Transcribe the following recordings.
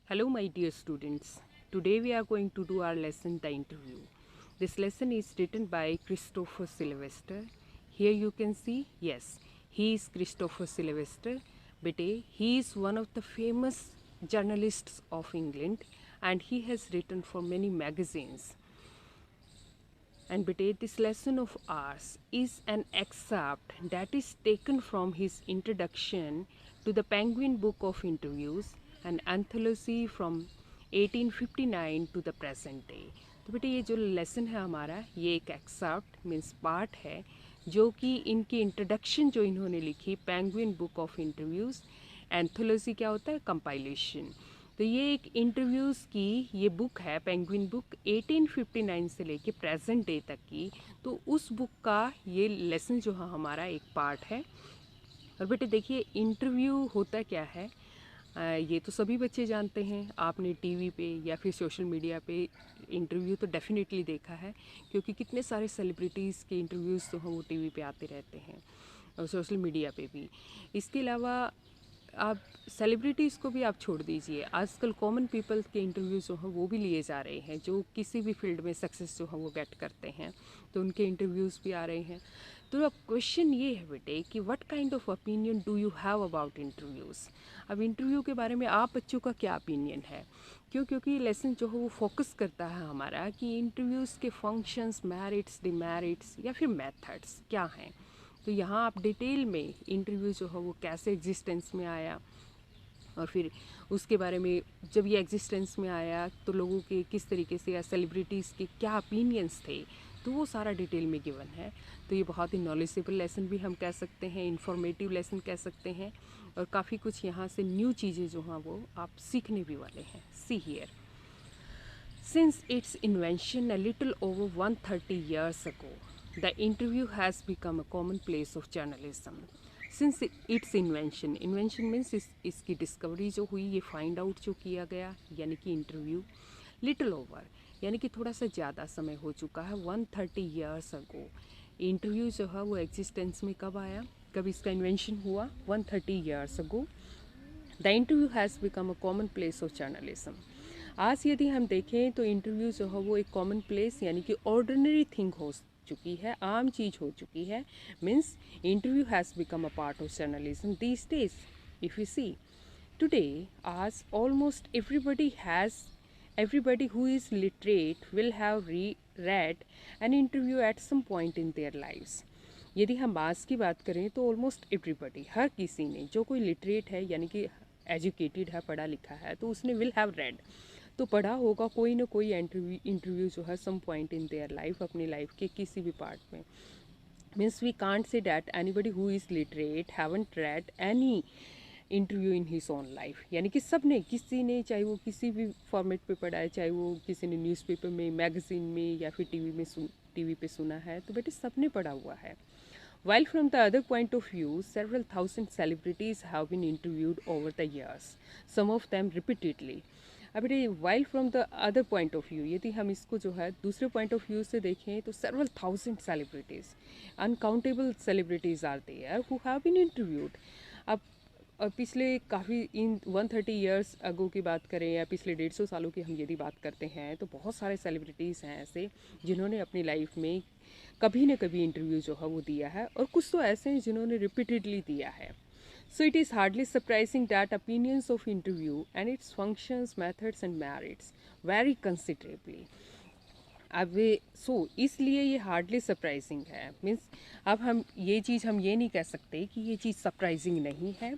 Hello, my dear students. Today we are going to do our lesson, The Interview. This lesson is written by Christopher Sylvester. Here you can see, yes, he is Christopher Sylvester. Bete, he is one of the famous journalists of England and he has written for many magazines. And bete, this lesson of ours is an excerpt that is taken from his introduction to the Penguin Book of Interviews, an anthology from 1859 to the present day. तो बेटे ये जो lesson है हमारा ये एक excerpt means part है जो कि इनकी इंट्रोडक्शन जो इन्होंने लिखी penguin book of interviews anthology क्या होता है कंपाइलेशन। तो ये एक इंटरव्यूज़ की ये बुक है पेंगुइन बुक 1859 से लेके प्रेजेंट डे तक की। तो उस बुक का ये लेसन जो है हमारा एक पार्ट है। और बेटे देखिए इंटरव्यू होता क्या है ये तो सभी बच्चे जानते हैं। आपने टीवी पे या फिर सोशल मीडिया पे इंटरव्यू तो डेफिनेटली देखा है क्योंकि कितने सारे सेलिब्रिटीज़ के इंटरव्यूज़ तो हम वो टीवी पे आते रहते हैं और सोशल मीडिया पे भी। इसके अलावा आप सेलिब्रिटीज़ को भी आप छोड़ दीजिए, आजकल कॉमन पीपल के इंटरव्यूज़ जो हैं वो भी लिए जा रहे हैं जो किसी भी फील्ड में सक्सेस जो है वो गेट करते हैं, तो उनके इंटरव्यूज़ भी आ रहे हैं। तो अब क्वेश्चन ये है बेटे कि what kind of opinion do you have about interviews. अब इंटरव्यू के बारे में आप बच्चों का क्या ओपिनियन है, क्योंकि लेसन जो है वो फोकस करता है हमारा कि इंटरव्यूज़ के फंक्शंस, मेरिट्स, डिमेरिट्स या फिर मेथड्स क्या हैं। तो यहाँ आप डिटेल में इंटरव्यू जो है वो कैसे एग्जिस्टेंस में आया और फिर उसके बारे में जब ये एग्जिस्टेंस में आया तो लोगों के किस तरीके से या सेलिब्रिटीज़ के क्या ओपिनियंस थे, तो वो सारा डिटेल में गिवन है। तो ये बहुत ही नॉलेजेबल लेसन भी हम कह सकते हैं, इंफॉर्मेटिव लेसन कह सकते हैं और काफ़ी कुछ यहाँ से न्यू चीज़ें जो हैं वो आप सीखने भी वाले हैं। See here, since its invention a little over 130 years ago, the interview has become a commonplace of journalism. Since its invention means इसकी डिस्कवरी जो हुई, ये फाइंड आउट जो किया गया यानी कि इंटरव्यू, लिटिल ओवर यानी कि थोड़ा सा ज़्यादा समय हो चुका है, 130 years ago। इंटरव्यू जो है वो एग्जिस्टेंस में कब आया, कब इसका इन्वेंशन हुआ, 130 years ago। The interview has become a common place of journalism. आज यदि हम देखें तो इंटरव्यू जो है वो एक कॉमन प्लेस यानी कि ऑर्डिनरी थिंग हो चुकी है, आम चीज़ हो चुकी है। Means interview has become a part of journalism these days. If you see today, आज almost everybody who is literate will have read an interview at some point in their lives। यदि हम आज की बात करें तो ऑलमोस्ट एवरीबडी, हर किसी ने जो कोई लिटरेट है यानी कि एजुकेटेड है, पढ़ा लिखा है, तो उसने विल हैव रेड, तो पढ़ा होगा कोई ना कोई इंटरव्यू जो है some point in their life, अपनी लाइफ के किसी भी पार्ट में। Means we can't say that anybody who is literate haven't read any interview in his own life. यानी कि सब ने, किसी ने, चाहे वो किसी भी फॉर्मेट पे पढ़ा है, चाहे वो किसी ने न्यूज़पेपर में, मैगजीन में या फिर टीवी पे सुना है, तो बेटे सब ने पढ़ा हुआ है। While from the other point of view, several thousand celebrities have been interviewed over the years, some of them repeatedly। अब ये while from the other point of view, यदि हम इसको जो है दूसरे पॉइंट ऑफ व्यू से देखें तो several thousand celebrities, uncountable celebrities are there who have been interviewed. अब पिछले काफ़ी इन 130 ईयर्स अगो की बात करें या पिछले 150 सालों की हम यदि बात करते हैं तो बहुत सारे सेलिब्रिटीज़ हैं ऐसे जिन्होंने अपनी लाइफ में कभी न कभी इंटरव्यू जो है वो दिया है, और कुछ तो ऐसे हैं जिन्होंने रिपीटेडली दिया है। So it is hardly surprising that opinions of interview and its functions, methods and merits vary considerably। अब इसलिए ये हार्डली सरप्राइजिंग है। मीन्स अब हम ये चीज़ हम ये नहीं कह सकते कि ये चीज़ सरप्राइजिंग नहीं है।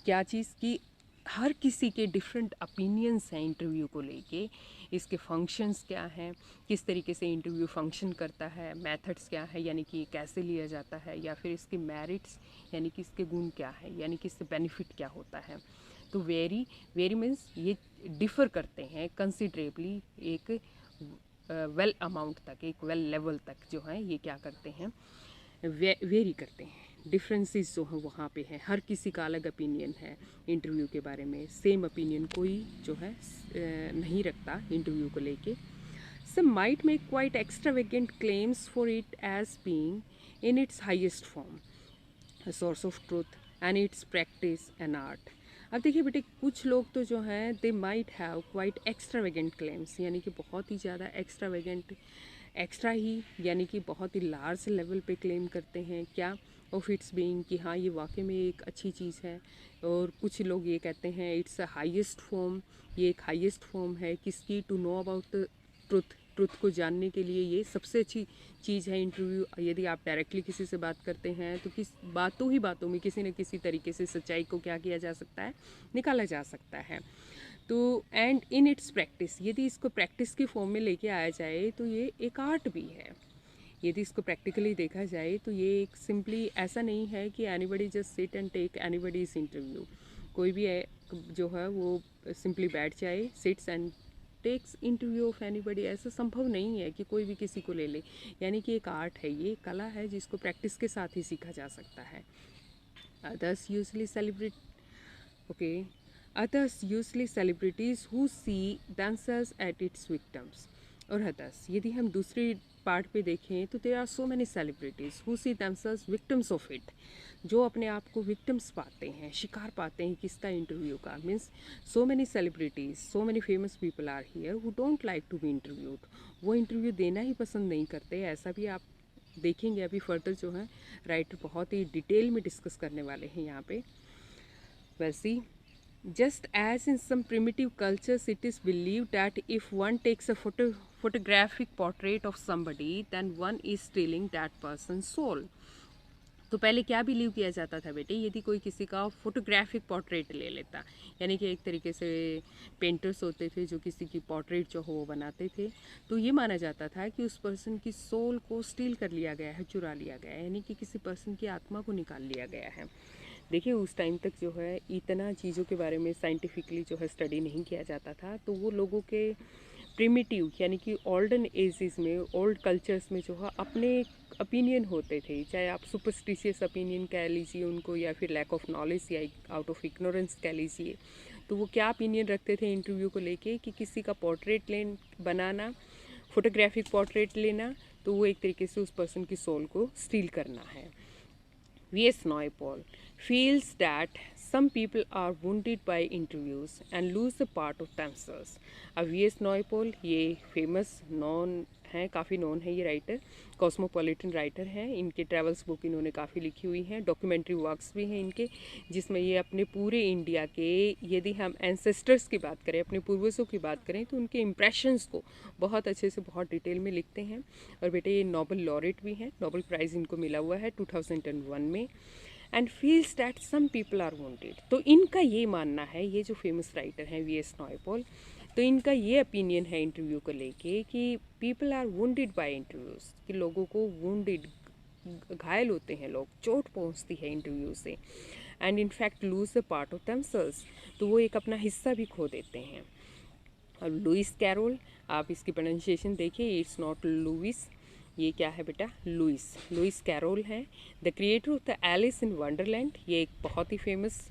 क्या चीज़ की हर किसी के डिफरेंट ओपिनियंस हैं इंटरव्यू को लेके, इसके फंक्शंस क्या हैं, किस तरीके से इंटरव्यू फंक्शन करता है, मेथड्स क्या है यानी कि कैसे लिया जाता है, या फिर इसके मेरिट्स यानी कि इसके गुण क्या है यानी कि इससे बेनिफिट क्या होता है। तो वेरी मीन्स ये डिफ़र करते हैं कंसिडरेबली, एक वेल अमाउंट तक, एक वेल लेवल तक जो है ये क्या करते हैं, वेरी करते हैं। डिफरेंसेस जो हैं वहाँ पे हैं, हर किसी का अलग ओपिनियन है इंटरव्यू के बारे में, सेम ओपिनियन कोई जो है नहीं रखता इंटरव्यू को लेके। Some might make quite extravagant claims for it as being in its highest form a source of truth and its practice an art। अब देखिए बेटे, कुछ लोग तो जो हैं they might have quite extravagant claims, यानी कि बहुत ही ज़्यादा एक्स्ट्रावेगेंट, एक्स्ट्रा ही यानी कि बहुत ही लार्ज लेवल पे क्लेम करते हैं क्या, ऑफ इट्स बीइंग, कि हाँ ये वाकई में एक अच्छी चीज़ है। और कुछ लोग ये कहते हैं इट्स अ हाईएस्ट फॉर्म, ये एक हाईएस्ट फॉर्म है किसकी, to know about the truth, truth को जानने के लिए ये सबसे अच्छी चीज़ है इंटरव्यू। यदि आप डायरेक्टली किसी से बात करते हैं तो किस बातों ही बातों में किसी न किसी तरीके से सच्चाई को क्या किया जा सकता है, निकाला जा सकता है। तो एंड इन इट्स प्रैक्टिस, यदि इसको प्रैक्टिस की फॉर्म में लेके आया जाए तो ये एक आर्ट भी है। यदि इसको प्रैक्टिकली देखा जाए तो ये एक सिंपली ऐसा नहीं है कि anybody just sit and take anybody's interview, कोई भी जो है वो सिंपली बैठ जाए, sits and takes interview of anybody, ऐसा संभव नहीं है कि कोई भी किसी को ले ले। यानी कि एक आर्ट है, ये कला है जिसको प्रैक्टिस के साथ ही सीखा जा सकता है। Others usually celebrate okay others usually celebrities who see themselves at its victims। और others, यदि हम दूसरी पार्ट पे देखें तो there are so many celebrities who see themselves victims of it, जो अपने आप को विक्टिम्स पाते हैं, शिकार पाते हैं किसका, इंटरव्यू का। Means so many celebrities, so many famous people are here who don't like to be interviewed, वो इंटरव्यू देना ही पसंद नहीं करते। ऐसा भी आप देखेंगे अभी फर्दर जो है राइटर बहुत ही डिटेल में डिस्कस करने वाले हैं यहाँ पे। वैसे just as in some primitive cultures it is believed that if one takes a photographic portrait of somebody then one is stealing that person's soul। तो पहले क्या बिलीव किया जाता था बेटे, यदि कोई किसी का फोटोग्राफिक पोर्ट्रेट ले लेता, यानी कि एक तरीके से पेंटर्स होते थे जो किसी की पोर्ट्रेट जो हो वो बनाते थे, तो ये माना जाता था कि उस पर्सन की सोल को स्टील कर लिया गया है, चुरा लिया गया है, यानी कि किसी पर्सन की आत्मा को निकाल लिया गया है। देखिए उस टाइम तक जो है इतना चीज़ों के बारे में साइंटिफिकली जो है स्टडी नहीं किया जाता था, तो वो लोगों के प्रिमिटिव यानी कि ओल्डन एजेस में, ओल्ड कल्चर्स में जो है अपने ओपिनियन होते थे, चाहे आप सुपरस्टिशियस ओपिनियन कह लीजिए उनको या फिर लैक ऑफ नॉलेज या आउट ऑफ इग्नोरेंस कह लीजिए। तो वो क्या ओपिनियन रखते थे इंटरव्यू को लेके कि किसी का पोर्ट्रेट बनाना, फोटोग्राफिक पोर्ट्रेट लेना, तो वो एक तरीके से उस पर्सन की सोल को स्टील करना है। V.S. Naipaul feels that some people are wounded by interviews and lose a part of themselves। अब V.S. Naipaul ये फेमस नॉन हैं, काफ़ी नॉन है ये राइटर, कॉस्मोपॉलिटन राइटर हैं। इनके ट्रैवल्स बुक इन्होंने काफ़ी लिखी हुई हैं, डॉक्यूमेंट्री वर्क्स भी हैं इनके, जिसमें ये अपने पूरे इंडिया के, यदि हम एंसेस्टर्स की बात करें, अपने पूर्वजों की बात करें, तो उनके इम्प्रेशंस को बहुत अच्छे से बहुत डिटेल में लिखते हैं। और बेटे ये नोबेल लॉरेट भी हैं, नोबेल प्राइज़ इनको मिला हुआ है 2001 में। And feels that some people are wanted, तो इनका ये मानना है, ये जो फेमस राइटर हैं V.S. नॉयपॉल, तो इनका ये ओपिनियन है इंटरव्यू को लेके कि people are wounded by interviews, कि लोगों को वुंडेड, घायल होते हैं लोग, चोट पहुंचती है इंटरव्यू से, and in fact lose a part of themselves, तो वो एक अपना हिस्सा भी खो देते हैं। और लुइस कैरोल, आप इसकी प्रोनाउंसिएशन देखिए, इट्स नॉट लुइस, ये क्या है बेटा, लुइस कैरोल है। The creator of the Alice in Wonderland, ये एक बहुत ही फेमस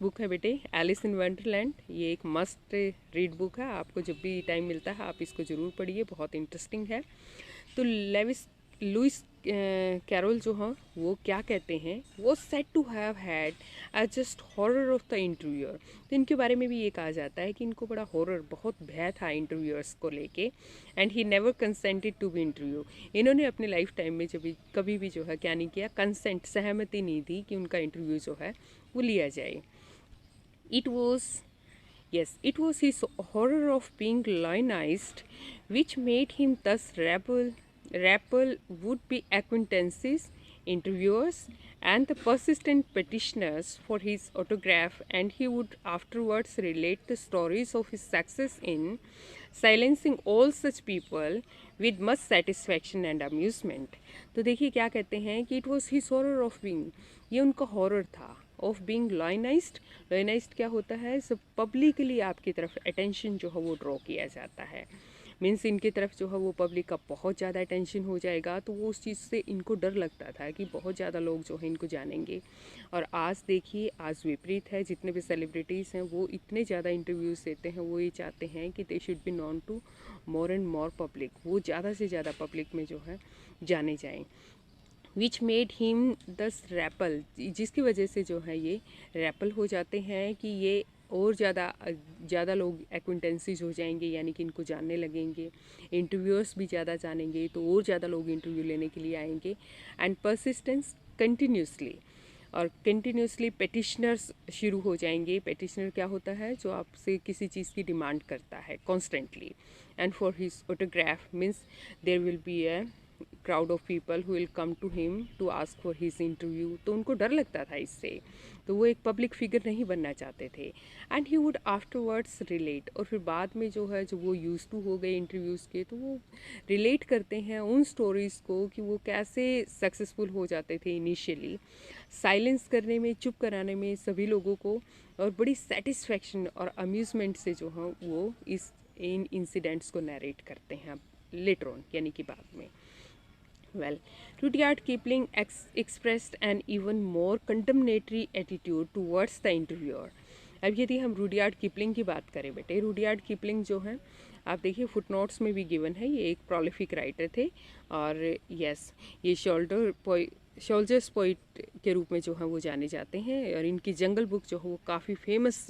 बुक है बेटे, एलिस इन वंडरलैंड। ये एक मस्ट रीड बुक है, आपको जब भी टाइम मिलता है आप इसको ज़रूर पढ़िए, बहुत इंटरेस्टिंग है। तो लुइस कैरोल जो हैं वो क्या कहते हैं, वो said to have had a just horror of the interviewer, तो इनके बारे में भी ये कहा जाता है कि इनको बड़ा हॉरर, बहुत भय था इंटरव्यूअर्स को लेके। And he never consented to be interview, इन्होंने अपने लाइफ टाइम में जब कभी भी जो है क्या नहीं किया, कंसेंट, सहमति नहीं दी कि उनका इंटरव्यू जो है वो लिया जाए। It was his horror of being lionized which made him thus repel would-be acquaintances, interviewers, and the persistent petitioners for his autograph, and he would afterwards relate the stories of his success in silencing all such people with much satisfaction and amusement। तो देखिए क्या कहते हैं कि it was his horror of being, ये उनका horror था, of being लॉयनाइज्ड। लॉयनाइज्ड क्या होता है, सब पब्लिकली आपकी तरफ अटेंशन जो है वो ड्रॉ किया जाता है, मीन्स इनकी तरफ जो है वो पब्लिक का बहुत ज़्यादा अटेंशन हो जाएगा, तो वो उस चीज़ से इनको डर लगता था कि बहुत ज़्यादा लोग जो है इनको जानेंगे। और आज देखिए, आज विपरीत है, जितने भी सेलिब्रिटीज़ हैं वो इतने ज़्यादा इंटरव्यूज़ देते हैं, वो ये चाहते हैं कि they should be known to more and more public, वो ज़्यादा से ज़्यादा पब्लिक में जो है जाने जाएँ। विच मेड हिम दस रैपल, जिसकी वजह से जो है ये रैपल हो जाते हैं कि ये और ज़्यादा लोग एक्विंटेंसीज हो जाएंगे, यानी कि इनको जानने लगेंगे, इंटरव्यूअर्स भी ज़्यादा जानेंगे तो और ज़्यादा लोग इंटरव्यू लेने के लिए आएंगे। एंड परसिस्टेंस कंटिन्यूसली, और कंटिन्यूसली पेटिशनर्स शुरू हो जाएंगे। पेटिशनर क्या होता है, जो आपसे किसी चीज़ की डिमांड करता है constantly. And for his autograph means there will be a crowd of people who will come to him to ask for his interview. तो उनको डर लगता था इससे, तो वो एक पब्लिक फिगर नहीं बनना चाहते थे। And he would afterwards relate, और फिर बाद में जो है, जो वो यूज टू हो गए इंटरव्यूज़ के, तो वो रिलेट करते हैं उन स्टोरीज़ को कि वो कैसे सक्सेसफुल हो जाते थे इनिशियली, साइलेंस करने में, चुप कराने में सभी लोगों को, और बड़ी सेटिस्फैक्शन और अम्यूज़मेंट से जो है वो इन इंसिडेंट्स को नरेट करते हैं लेटर ऑन, यानी कि बाद में। Well, Rudyard Kipling expressed an even more condemnatory attitude towards the interviewer. अब यदि हम रूडियार्ड किपलिंग की बात करें बेटे, रूडियार्ड किपलिंग जो है, आप देखिए फुटनोट्स में भी गिवन है, ये एक प्रोलिफिक राइटर थे, और यस, ये शोल्जर्स पोइट के रूप में जो है वो जाने जाते हैं। और इनकी जंगल बुक जो है वो काफ़ी फेमस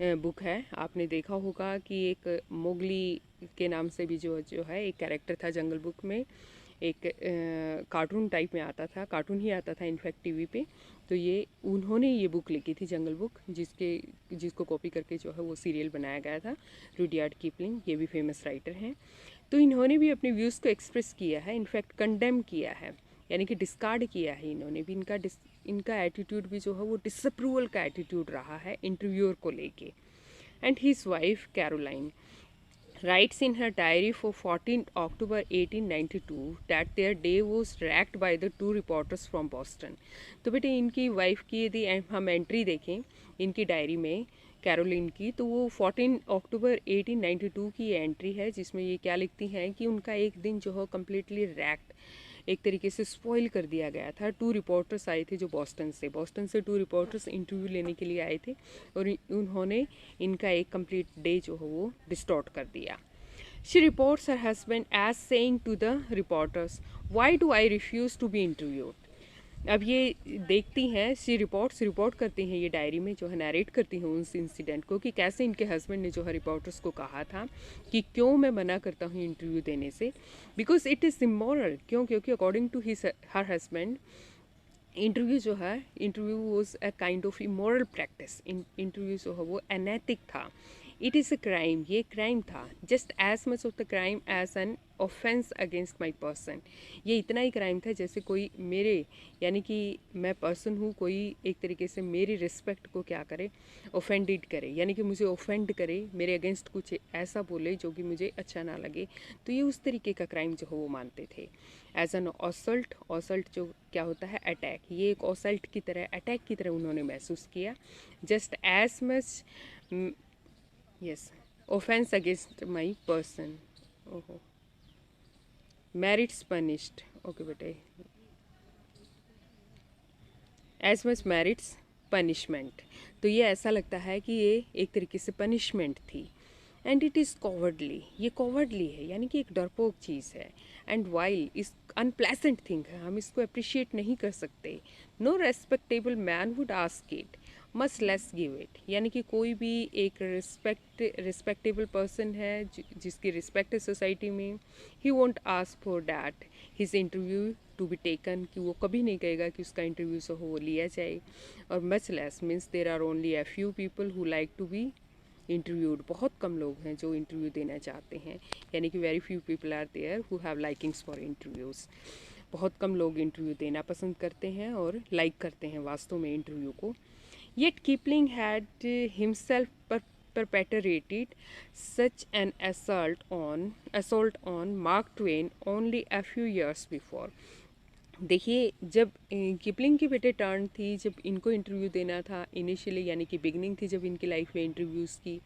बुक है। आपने देखा होगा कि एक मोगली के नाम से भी जो है एक कैरेक्टर था जंगल बुक में, एक कार्टून टाइप में आता था, कार्टून ही आता था इनफैक्ट टीवी पे। तो ये उन्होंने ये बुक लिखी थी जंगल बुक, जिसको कॉपी करके जो है वो सीरियल बनाया गया था। रूडियार्ड किपलिंग ये भी फेमस राइटर हैं। तो इन्होंने भी अपने व्यूज़ को एक्सप्रेस किया है, इनफैक्ट कंडेम किया है, यानी कि डिस्कार्ड किया है इन्होंने भी। इनका एटीट्यूड भी जो है वो डिसअप्रूवल का एटीट्यूड रहा है इंटरव्यूअर को लेके। And his wife Caroline writes in her diary for 14 October 1892 that their day was racked by the two reporters from Boston. तो बेटे इनकी वाइफ की यदि हम एंट्री देखें इनकी डायरी में, कैरोलिन की, तो वो 14 अक्टूबर 1892 की एंट्री है, जिसमें ये क्या लिखती हैं कि उनका एक दिन जो है कम्प्लीटली रैक्ड, एक तरीके से स्पॉइल कर दिया गया था। टू रिपोर्टर्स आए थे जो बॉस्टन से टू रिपोर्टर्स इंटरव्यू लेने के लिए आए थे, और उन्होंने इनका एक कंप्लीट डे जो है वो डिस्टॉर्ट कर दिया। She reports her husband as saying to the reporters, why do I refuse to be interviewed. अब ये देखती हैं, रिपोर्ट करती हैं, ये डायरी में जो है नरेट करती हैं उस इंसिडेंट को, कि कैसे इनके हस्बैंड ने जो है रिपोर्टर्स को कहा था कि क्यों मैं मना करता हूँ इंटरव्यू देने से, बिकॉज इट इज़ इमोरल। क्यों? क्योंकि according to her husband interview was a kind of immoral practice. Interview जो है वो अनैतिक था। इट इज़ अ क्राइम, ये क्राइम था, just as much of the crime as an offence against my person. ये इतना ही क्राइम था जैसे कोई मेरे, यानी कि मैं पर्सन हूँ, कोई एक तरीके से मेरी रिस्पेक्ट को क्या करे, ऑफेंडेड करे, यानी कि मुझे ऑफेंड करे, मेरे अगेंस्ट कुछ ऐसा बोले जो कि मुझे अच्छा ना लगे। तो ये उस तरीके का क्राइम जो है वो मानते थे। एज एन ऑसल्ट जो क्या होता है, अटैक, ये एक ऑसल्ट की तरह, अटैक की तरह उन्होंने महसूस किया। Just as much, yes, offence against my person. ओहो, मेरिट्स पनिश्ड, ओके बेटे, एज मच मेरिट्स पनिशमेंट। तो ये ऐसा लगता है कि ये एक तरीके से पनिशमेंट थी। एंड इट इज़ कॉवर्डली, ये कॉवर्डली है, यानी कि एक डरपोक चीज़ है। एंड वाइल इस अनप्लेजेंट थिंग है, हम इसको अप्रिशिएट नहीं कर सकते। No respectable man would ask it, must less give it, यानी कि कोई भी एक रिस्पेक्टेबल पर्सन है जिसकी रिस्पेक्ट है सोसाइटी में, he won't ask for that his interview to be taken, कि वो कभी नहीं कहेगा कि उसका इंटरव्यू जो हो वो लिया जाए। और much less means there are only a few people who like to be interviewed, बहुत कम लोग हैं जो इंटरव्यू देना चाहते हैं, यानी कि very few people are there who have likings for interviews. बहुत कम लोग इंटरव्यू देना पसंद करते हैं और लाइक करते हैं वास्तव में इंटरव्यू को। Yet Kipling had himself perpetrated such an assault on Mark Twain only a few years before. देखिए, जब किपलिंग की बेटे टर्न थी, जब इनको इंटरव्यू देना था इनिशियली, यानी कि बिगनिंग थी जब इनकी लाइफ में इंटरव्यूज़ की,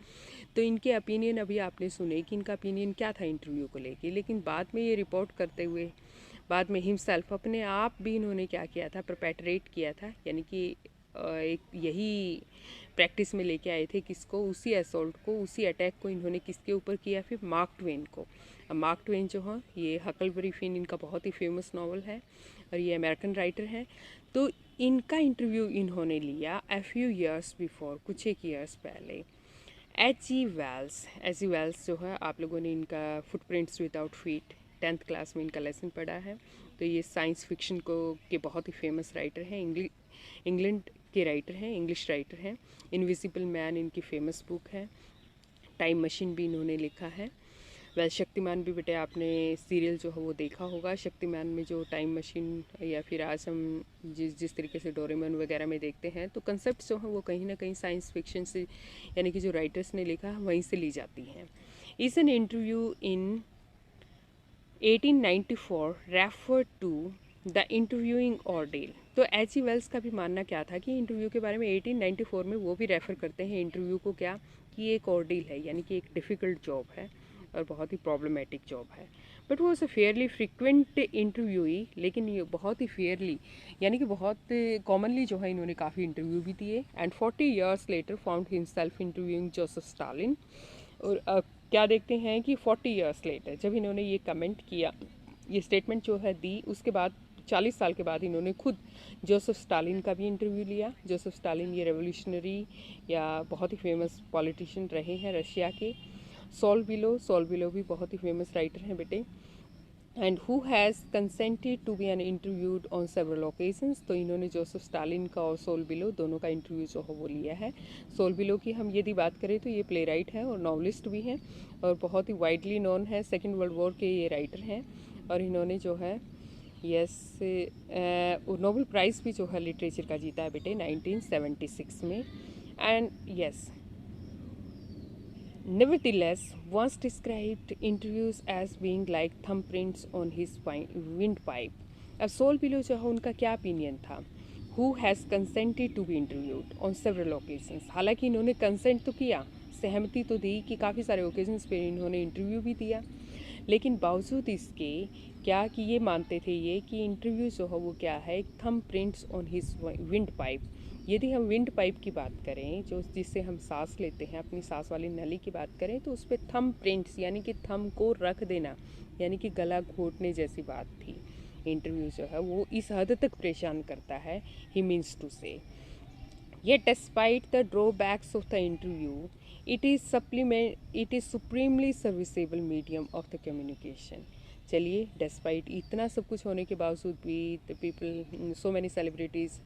तो इनके ओपिनियन अभी आपने सुने कि इनका ओपिनियन क्या था इंटरव्यू को लेके। लेकिन बाद में ये रिपोर्ट करते हुए, बाद में हिमसेल्फ, अपने आप भी इन्होंने क्या किया था, परपेट्रेट किया था, यानी कि एक यही प्रैक्टिस में लेके आए थे किसको, उसी असॉल्ट को, उसी अटैक को इन्होंने किसके ऊपर किया, फिर मार्क ट्वेन को। अब मार्क ट्वेन जो है ये हकलबरी फिन इनका बहुत ही फेमस नावल है और ये अमेरिकन राइटर हैं। तो इनका इंटरव्यू इन्होंने लिया a few years before, कुछ एक ईयर्स पहले। एच जी वेल्स जो है, आप लोगों ने इनका footprints without feet 10th class में इनका लेसन पढ़ा है। तो ये साइंस फिक्शन को के बहुत ही फेमस राइटर हैं, इंग्लैंड के राइटर हैं, इंग्लिश राइटर हैं। इनविजिबल मैन इनकी फेमस बुक है। टाइम मशीन भी इन्होंने लिखा है। शक्तिमान भी बेटे आपने सीरियल जो है वो देखा होगा। शक्तिमान में जो टाइम मशीन या फिर आज हम जिस तरीके से डोरेमोन वगैरह में देखते हैं, तो कंसेप्ट जो है वो कहीं ना कहीं साइंस फिक्शन से, यानी कि जो राइटर्स ने लिखा है वहीं से ली जाती हैं। Is an interview in 1894 refer to the interviewing ऑर्डेल। तो एच जी वेल्स का भी मानना क्या था कि इंटरव्यू के बारे में 1894 में वो भी रेफ़र करते हैं इंटरव्यू को, क्या कि एक ऑर्डेल है, यानी कि एक डिफ़िकल्ट जॉब है और बहुत ही प्रॉब्लमेटिक जॉब है। बट वो अ फेयरली फ्रिक्वेंट इंटरव्यूई, लेकिन ये बहुत ही फेयरली यानी कि बहुत कॉमनली जो है इन्होंने काफ़ी इंटरव्यू भी दिए। And 40 years later found himself interviewing Joseph Stalin. और क्या देखते हैं कि 40 ईयर्स लेटर जब इन्होंने ये कमेंट किया, ये स्टेटमेंट जो है दी, उसके बाद 40 साल के बाद इन्होंने खुद जोसेफ स्टालिन का भी इंटरव्यू लिया। जोसेफ स्टालिन ये रेवोल्यूशनरी या बहुत ही फेमस पॉलिटिशियन रहे हैं रशिया के। सॉल बिलो भी बहुत ही फेमस राइटर हैं बेटे। And who has consented to be an interviewed on several occasions. तो इन्होंने जोसेफ स्टालिन का और सोल बिलो दोनों का इंटरव्यू जो है वो लिया है। सोल बिलो की हम यदि बात करें तो ये प्ले राइट है और नॉवलिस्ट भी हैं और बहुत ही वाइडली नोन है, सेकेंड वर्ल्ड वॉर के ये राइटर हैं। और इन्होंने जो है नोबेल प्राइज़ भी जो है लिटरेचर का जीता है बेटे 1976 में। And nevertheless, once described interviews as being like thumbprints on his windpipe. अब सोल बिलो जो है उनका क्या ओपिनियन था, who has consented to be interviewed on several occasions. हालांकि इन्होंने कंसेंट तो किया, सहमति तो दी कि काफ़ी सारे ओकेजन्स पे इन्होंने इंटरव्यू भी दिया, लेकिन बावजूद इसके क्या कि ये मानते थे ये कि इंटरव्यू जो है वो क्या है, thumb prints on his wind pipe. यदि हम विंड पाइप की बात करें, जो जिससे हम सांस लेते हैं, अपनी सांस वाली नली की बात करें, तो उस पर थंब प्रिंट्स यानी कि थंब को रख देना, यानी कि गला घोटने जैसी बात थी। इंटरव्यू जो है वो इस हद तक परेशान करता है, ही मीन्स टू से। Yet despite the drawbacks of the interview, it is supremely serviceable medium of the communication. चलिए, डिस्पाइट इतना सब कुछ होने के बावजूद भी the people, so many celebrities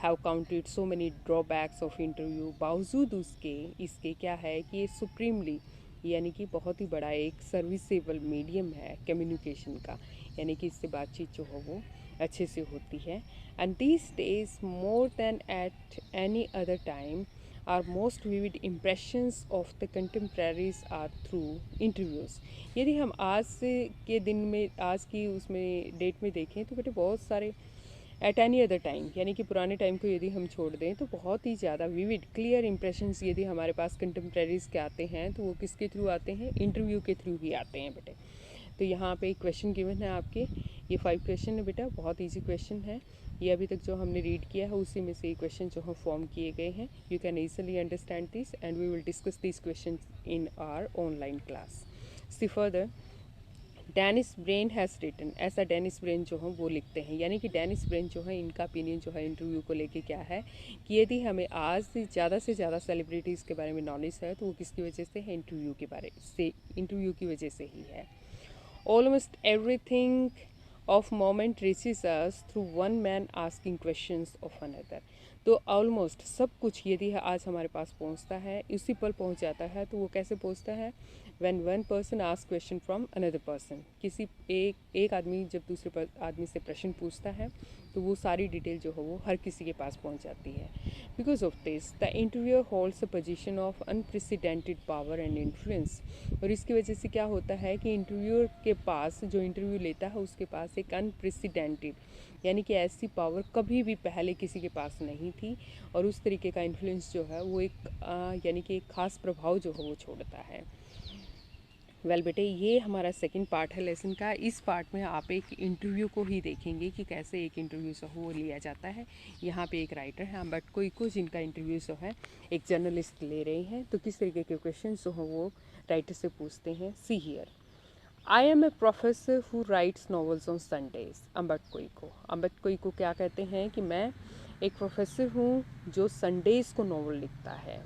have counted so many drawbacks of interview, बावजूद उसके इसके क्या है कि ये सुप्रीमली यानी कि बहुत ही बड़ा एक सर्विसेबल मीडियम है कम्युनिकेशन का, यानी कि इससे बातचीत जो हो वो अच्छे से होती है। And these days more than at any other time are most vivid impressions of the contemporaries are through interviews. यदि हम आज के दिन में, आज की उसमें डेट में देखें तो बेटे बहुत सारे एट एनी अदर टाइम यानी कि पुराने टाइम को यदि हम छोड़ दें तो बहुत ही ज़्यादा विविड क्लियर इंप्रेशंस यदि हमारे पास कंटेम्प्रेरीज के आते हैं तो वो किसके थ्रू आते हैं, इंटरव्यू के थ्रू ही आते हैं बेटे। तो यहाँ पे एक क्वेश्चन गिवन है आपके, ये 5 क्वेश्चन है बेटा, बहुत ईजी क्वेश्चन है। ये अभी तक जो हमने रीड किया है उसी में से ये क्वेश्चन जो है फॉर्म किए गए हैं। You can easily understand this and we will discuss this question in our online class. See further, Denis Brian has written, ऐसा डेनिस ब्रेन जो है वो लिखते हैं, यानी कि डेनिस ब्रेन जो है इनका ओपिनियन जो है इंटरव्यू को लेके क्या है कि यदि हमें आज से ज़्यादा सेलिब्रिटीज़ के बारे में नॉलेज है तो वो किसकी वजह से है, इंटरव्यू की वजह से ही है। Almost everything of moment reaches us through one man asking questions of another. तो ऑलमोस्ट सब कुछ यदि आज हमारे पास पहुंचता है, उसी पर पहुंच जाता है, तो वो कैसे पहुंचता है, when one person asks question from another person। किसी एक आदमी जब दूसरे आदमी से प्रश्न पूछता है तो वो सारी डिटेल जो है वो हर किसी के पास पहुंच जाती है। Because of this the interviewer holds a position of unprecedented power and influence. और इसकी वजह से क्या होता है कि इंटरव्यूअर के पास, जो इंटरव्यू लेता है उसके पास एक अनप्रेसिडेंटेड यानी कि ऐसी पावर कभी भी पहले किसी के पास नहीं थी, और उस तरीके का इन्फ्लुएंस जो है वो एक यानी कि एक ख़ास प्रभाव जो है वो छोड़ता है। वेल बेटे, ये हमारा सेकंड पार्ट है लेसन का। इस पार्ट में आप एक इंटरव्यू को ही देखेंगे कि कैसे एक इंटरव्यू जो हो लिया जाता है। यहाँ पे एक राइटर है अम्बेडकर इको, जिनका इंटरव्यू जो है एक जर्नलिस्ट ले रहे हैं, तो किस तरीके के क्वेश्चन जो हो वो राइटर से पूछते हैं। See here, I am a professor who writes novels on Sundays. अम्बेडकर इको, अम्बेडकर इको क्या कहते हैं कि मैं एक प्रोफेसर हूँ जो संडेज़ को नॉवल लिखता है।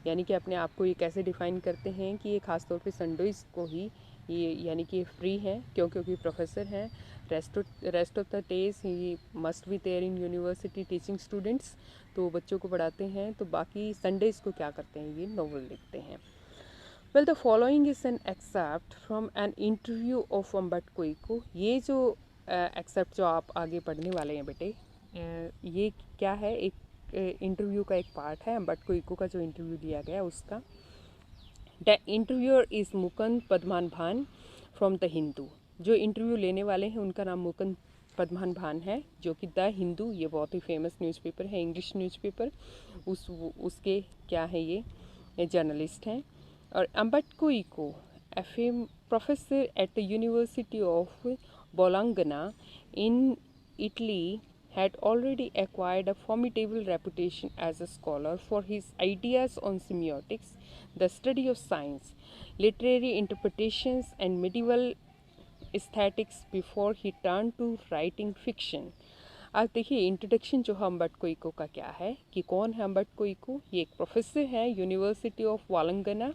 यानी कि अपने आप को ये कैसे डिफ़ाइन करते हैं कि ये ख़ास तौर पे संडेज़ को ही ये, यानी कि ये फ्री है क्योंकि प्रोफेसर हैं। Rest of the days he must be there in university teaching students, तो बच्चों को पढ़ाते हैं, तो बाकी संडेज़ को क्या करते हैं, ये नॉवल लिखते हैं। Well, the following is an excerpt from an interview of अम्बेडकर इको। ये जो एक्सेप्ट जो आप आगे पढ़ने वाले हैं बेटे, ये क्या है, एक इंटरव्यू का एक पार्ट है, अम्बेडकर इको का जो इंटरव्यू दिया गया उसका। द इंटरव्यूअर इज़ मुकुंद पद्मान भान फ्रॉम द हिंदू। जो इंटरव्यू लेने वाले हैं उनका नाम मुकुंद पद्मान भान है, जो कि द हिंदू, ये बहुत ही फेमस न्यूज़पेपर है, इंग्लिश न्यूज़पेपर, उसके क्या है ये जर्नलिस्ट हैं। और अम्बेडकर Eco, F A. Professor at the university of Bologna in Italy, had already acquired a formidable reputation as a scholar for his ideas on semiotics, the study of science, literary interpretations, and medieval aesthetics before he turned to writing fiction. आज देखिए introduction जो है Ambedkar eco का क्या है कि कौन है अम्बेडकर इको। ये एक प्रोफेसर है यूनिवर्सिटी ऑफ वालंगना,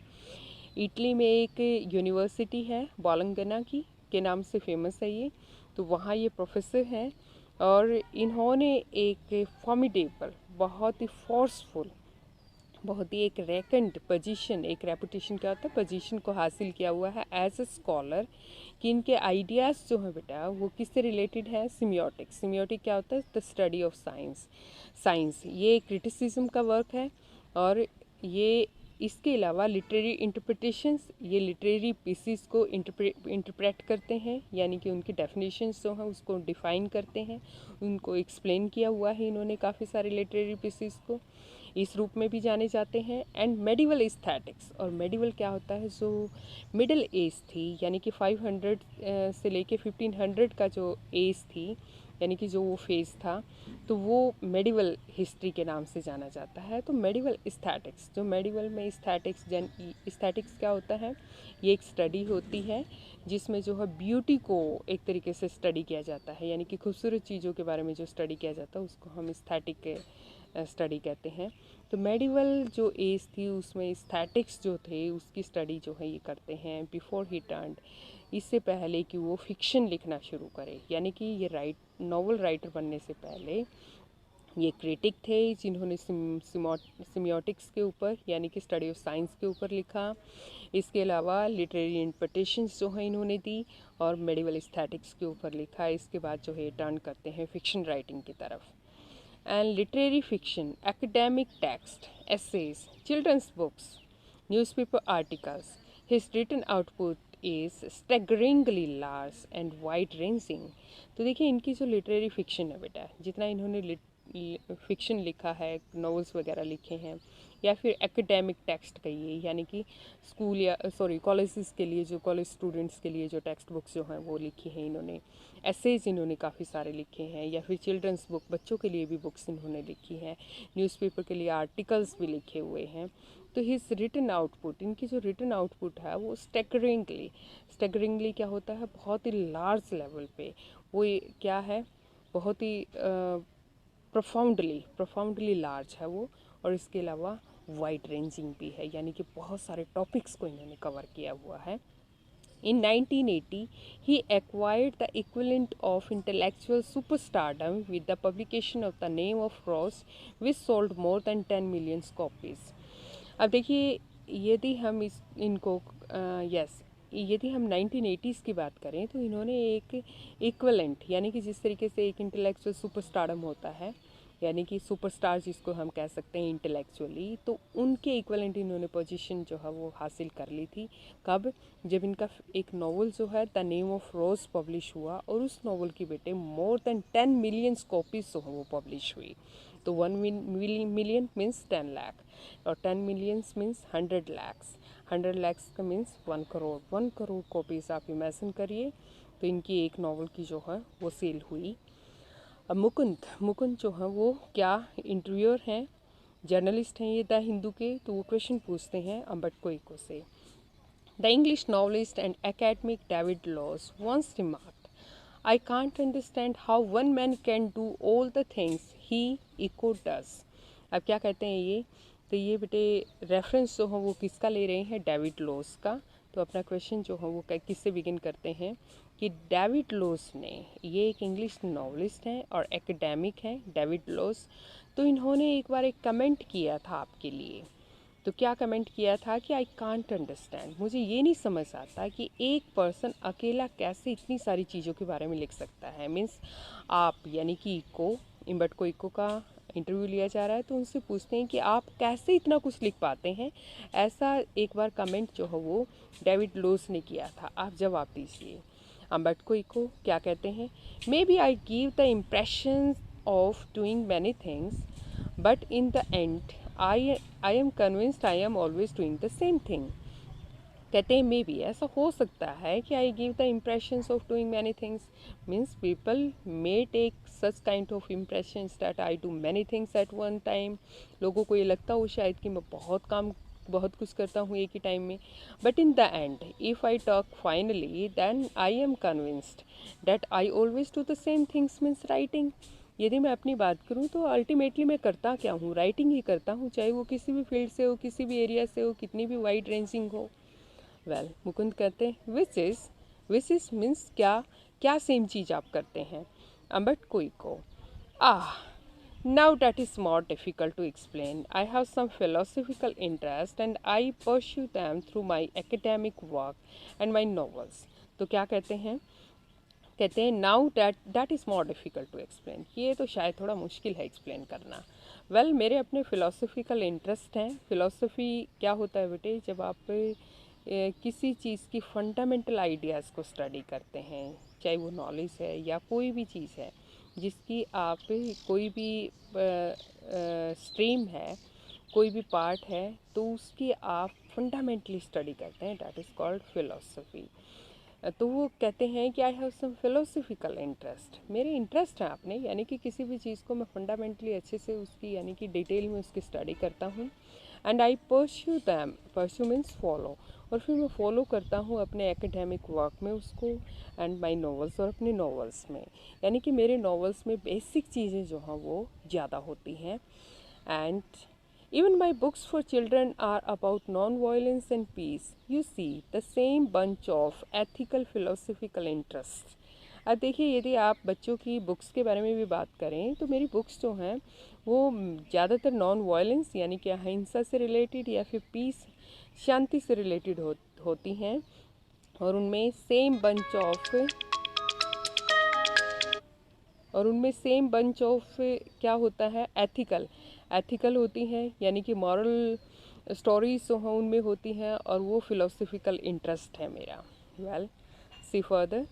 इटली में एक यूनिवर्सिटी है वालंगना की के नाम से फेमस है ये, तो वहाँ ये प्रोफेसर हैं। और इन्होंने एक फॉर्मिडेबल, बहुत ही फोर्सफुल, बहुत ही एक रैकेंट पोजीशन, एक रेपुटेशन क्या होता है, पोजीशन को हासिल किया हुआ है एज ए स्कॉलर, कि इनके आइडियाज़ जो हैं बेटा वो किससे रिलेटेड है, सिमियोटिक्स। सिमियोटिक क्या होता है, the study of science. Science ये क्रिटिसिज्म का वर्क है। और ये इसके अलावा लिटरेरी इंटरप्रिटेशंस, ये लिटरेरी पीसीस को इंटरप्रेट करते हैं, यानी कि उनकी डेफिनेशंस जो हैं उसको डिफ़ाइन करते हैं, उनको एक्सप्लेन किया हुआ है इन्होंने काफ़ी सारे लिटरेरी पीसीस को, इस रूप में भी जाने जाते हैं। एंड मेडिवल एस्थेटिक्स, और मेडिवल क्या होता है, जो मिडिल एज थी, यानी कि 500 से लेके 1500 का जो एज थी, यानी कि जो वो फेज़ था, तो वो मेडिवल हिस्ट्री के नाम से जाना जाता है। तो मेडिवल एस्थेटिक्स, जो मेडिवल में एस्थेटिक्स क्या होता है, ये एक स्टडी होती है जिसमें जो है ब्यूटी को एक तरीके से स्टडी किया जाता है, यानी कि खूबसूरत चीज़ों के बारे में जो स्टडी किया जाता है उसको हम एस्थेटिक स्टडी कहते हैं। तो मेडिवल जो एज थी उसमें एस्थेटिक्स जो थे उसकी स्टडी जो है ये करते हैं बिफोर ही टर्न्ड, इससे पहले कि वो फिक्शन लिखना शुरू करे, यानी कि ये नॉवल राइटर बनने से पहले ये क्रिटिक थे जिन्होंने सिमियोटिक्स के ऊपर, यानी कि स्टडी ऑफ साइंस के ऊपर लिखा। इसके अलावा लिटरेरी इंटरप्रिटेशंस जो है इन्होंने दी, और मेडिवल एस्थेटिक्स के ऊपर लिखा। इसके बाद जो है टर्न करते हैं फिक्शन राइटिंग की तरफ। And literary fiction, academic text, essays, children's books, newspaper articles. His written output is staggeringly large and wide-ranging. तो देखिए इनकी जो लिटरेरी फिक्शन है बेटा, जितना इन्होंने फिक्शन लिखा है, नॉवेल्स वगैरह लिखे हैं, या फिर एकेडमिक टेक्स्ट कहिए, यानी कि स्कूल या कॉलेजेस के लिए, जो कॉलेज स्टूडेंट्स के लिए जो टेक्स्ट बुक्स जो हैं वो लिखी हैं इन्होंने। एसेज इन्होंने काफ़ी सारे लिखे हैं, या फिर चिल्ड्रंस बुक, बच्चों के लिए भी बुक्स इन्होंने लिखी हैं, न्यूज़पेपर के लिए आर्टिकल्स भी लिखे हुए हैं। तो हिज रिटन आउटपुट, इनकी जो रिटन आउटपुट है वो स्टैगरिंगली क्या होता है, बहुत ही लार्ज लेवल पे, वो क्या है, बहुत ही प्रोफाउंडली लार्ज है वो, और इसके अलावा वाइड रेंजिंग भी है, यानी कि बहुत सारे टॉपिक्स को इन्होंने कवर किया हुआ है। In 1980, he acquired the equivalent of intellectual superstardom with the publication of The Name of Rose, which sold more than 10 million copies. अब देखिए, यदि हम यदि हम 1980s की बात करें तो इन्होंने एक इक्वलेंट, यानी कि जिस तरीके से एक इंटेलेक्चुअल सुपरस्टारडम होता है, यानी कि सुपरस्टार जिसको हम कह सकते हैं इंटेलेक्चुअली, तो उनके इक्वलेंट इन्होंने पोजीशन जो है वो हासिल कर ली थी। कब, जब इनका एक नावल जो है the name of rose publish हुआ, और उस नावल की बेटे मोर देन 10 मिलियन कॉपीज जो है वो पब्लिश हुई। तो 1 मिलियन मीन्स 10 लाख, और 10 मिलियंस मीन्स 100 लाख्स। 100 lakhs का मीन्स 1 करोड़, 1 करोड़ कॉपीज़ आप इमेजिन करिए। तो इनकी एक नावल की जो है वो सेल हुई। अब मुकुंद जो है वो क्या इंटरव्यूअर हैं, जर्नलिस्ट हैं ये द हिंदू के। तो वो क्वेश्चन पूछते हैं अम्बेडकर इको से। The English novelist and academic David loss once remarked, I can't understand how one man can do all the things he eco does। अब क्या कहते हैं ये, तो ये बेटे रेफरेंस जो है वो किसका ले रहे हैं, डेविड लॉस का। तो अपना क्वेश्चन जो है वो किससे बिगिन करते हैं कि डेविड लॉस ने, ये एक इंग्लिश नॉवलिस्ट हैं और एकेडमिक हैं डेविड लॉस। तो इन्होंने एक बार एक कमेंट किया था आपके लिए। तो क्या कमेंट किया था कि आई कांट अंडरस्टैंड, मुझे ये नहीं समझ आता कि एक पर्सन अकेला कैसे इतनी सारी चीज़ों के बारे में लिख सकता है। मीन्स आप यानी कि अम्बेडकर इको का इंटरव्यू लिया जा रहा है, तो उनसे पूछते हैं कि आप कैसे इतना कुछ लिख पाते हैं। ऐसा एक बार कमेंट जो है वो डेविड लॉस ने किया था। आप जवाब दीजिए। अम्बेडकर इको क्या कहते हैं, maybe I give the impression of doing many things but in the end I am convinced I am always doing the same thing. कहते हैं मे बी ऐसा हो सकता है कि I give the impressions of doing many things, means people may take such kind of impressions that I do many things at one time. लोगों को ये लगता हो शायद कि मैं बहुत कुछ करता हूँ एक ही टाइम में। But in the end if I talk finally then I am convinced that I always do the same things, means writing. यदि मैं अपनी बात करूँ तो अल्टीमेटली मैं करता क्या हूँ, राइटिंग ही करता हूँ, चाहे वो किसी भी फील्ड से हो, किसी भी एरिया से हो, कितनी भी वाइड रेंजिंग हो। वेल मुकुंद कहते हैं विच इज़ मीन्स क्या सेम चीज़ आप करते हैं। अम्बेडकर Eco, now that is more difficult to explain. I have some philosophical interest and I pursue them through my academic work and my novels। तो क्या कहते हैं now that is more difficult to explain, ये तो शायद थोड़ा मुश्किल है एक्सप्लेन करना। वेल मेरे अपने फ़िलोसफिकल इंटरेस्ट हैं। फ़िलोसफी क्या होता है बेटे, जब आप किसी चीज़ की फंडामेंटल आइडियाज़ को स्टडी करते हैं, चाहे वो नॉलेज है या कोई भी चीज़ है जिसकी आप कोई भी स्ट्रीम है, कोई भी पार्ट है, तो उसकी आप फंडामेंटली स्टडी करते हैं, दैट इज़ कॉल्ड फ़िलोसफी। तो वो कहते हैं कि I have some philosophical interest, मेरे इंटरेस्ट हैं आपने, यानी कि किसी भी चीज़ को मैं फंडामेंटली अच्छे से उसकी यानी कि डिटेल में उसकी स्टडी करता हूँ। And I pursue them, pursue means follow, और फिर मैं फॉलो करता हूँ अपने एकेडमिक वर्क में उसको, एंड माई नॉवेल्स, और अपने नॉवेल्स में, यानी कि मेरे नॉवेल्स में बेसिक चीज़ें जो हैं वो ज़्यादा होती हैं। And even my books for children are about non-violence and peace. You see the same bunch of ethical philosophical interests। अब देखिए यदि आप बच्चों की बुक्स के बारे में भी बात करें तो मेरी बुक्स जो हैं वो ज़्यादातर नॉन वायलेंस यानी कि अहिंसा से रिलेटेड या फिर पीस शांति से रिलेटेड होती हैं, और उनमें सेम बंच ऑफ क्या होता है, एथिकल होती हैं, यानी कि मॉरल स्टोरीज जो हैं उनमें होती हैं, और वो फिलोसफिकल इंटरेस्ट है मेरा। Well see further,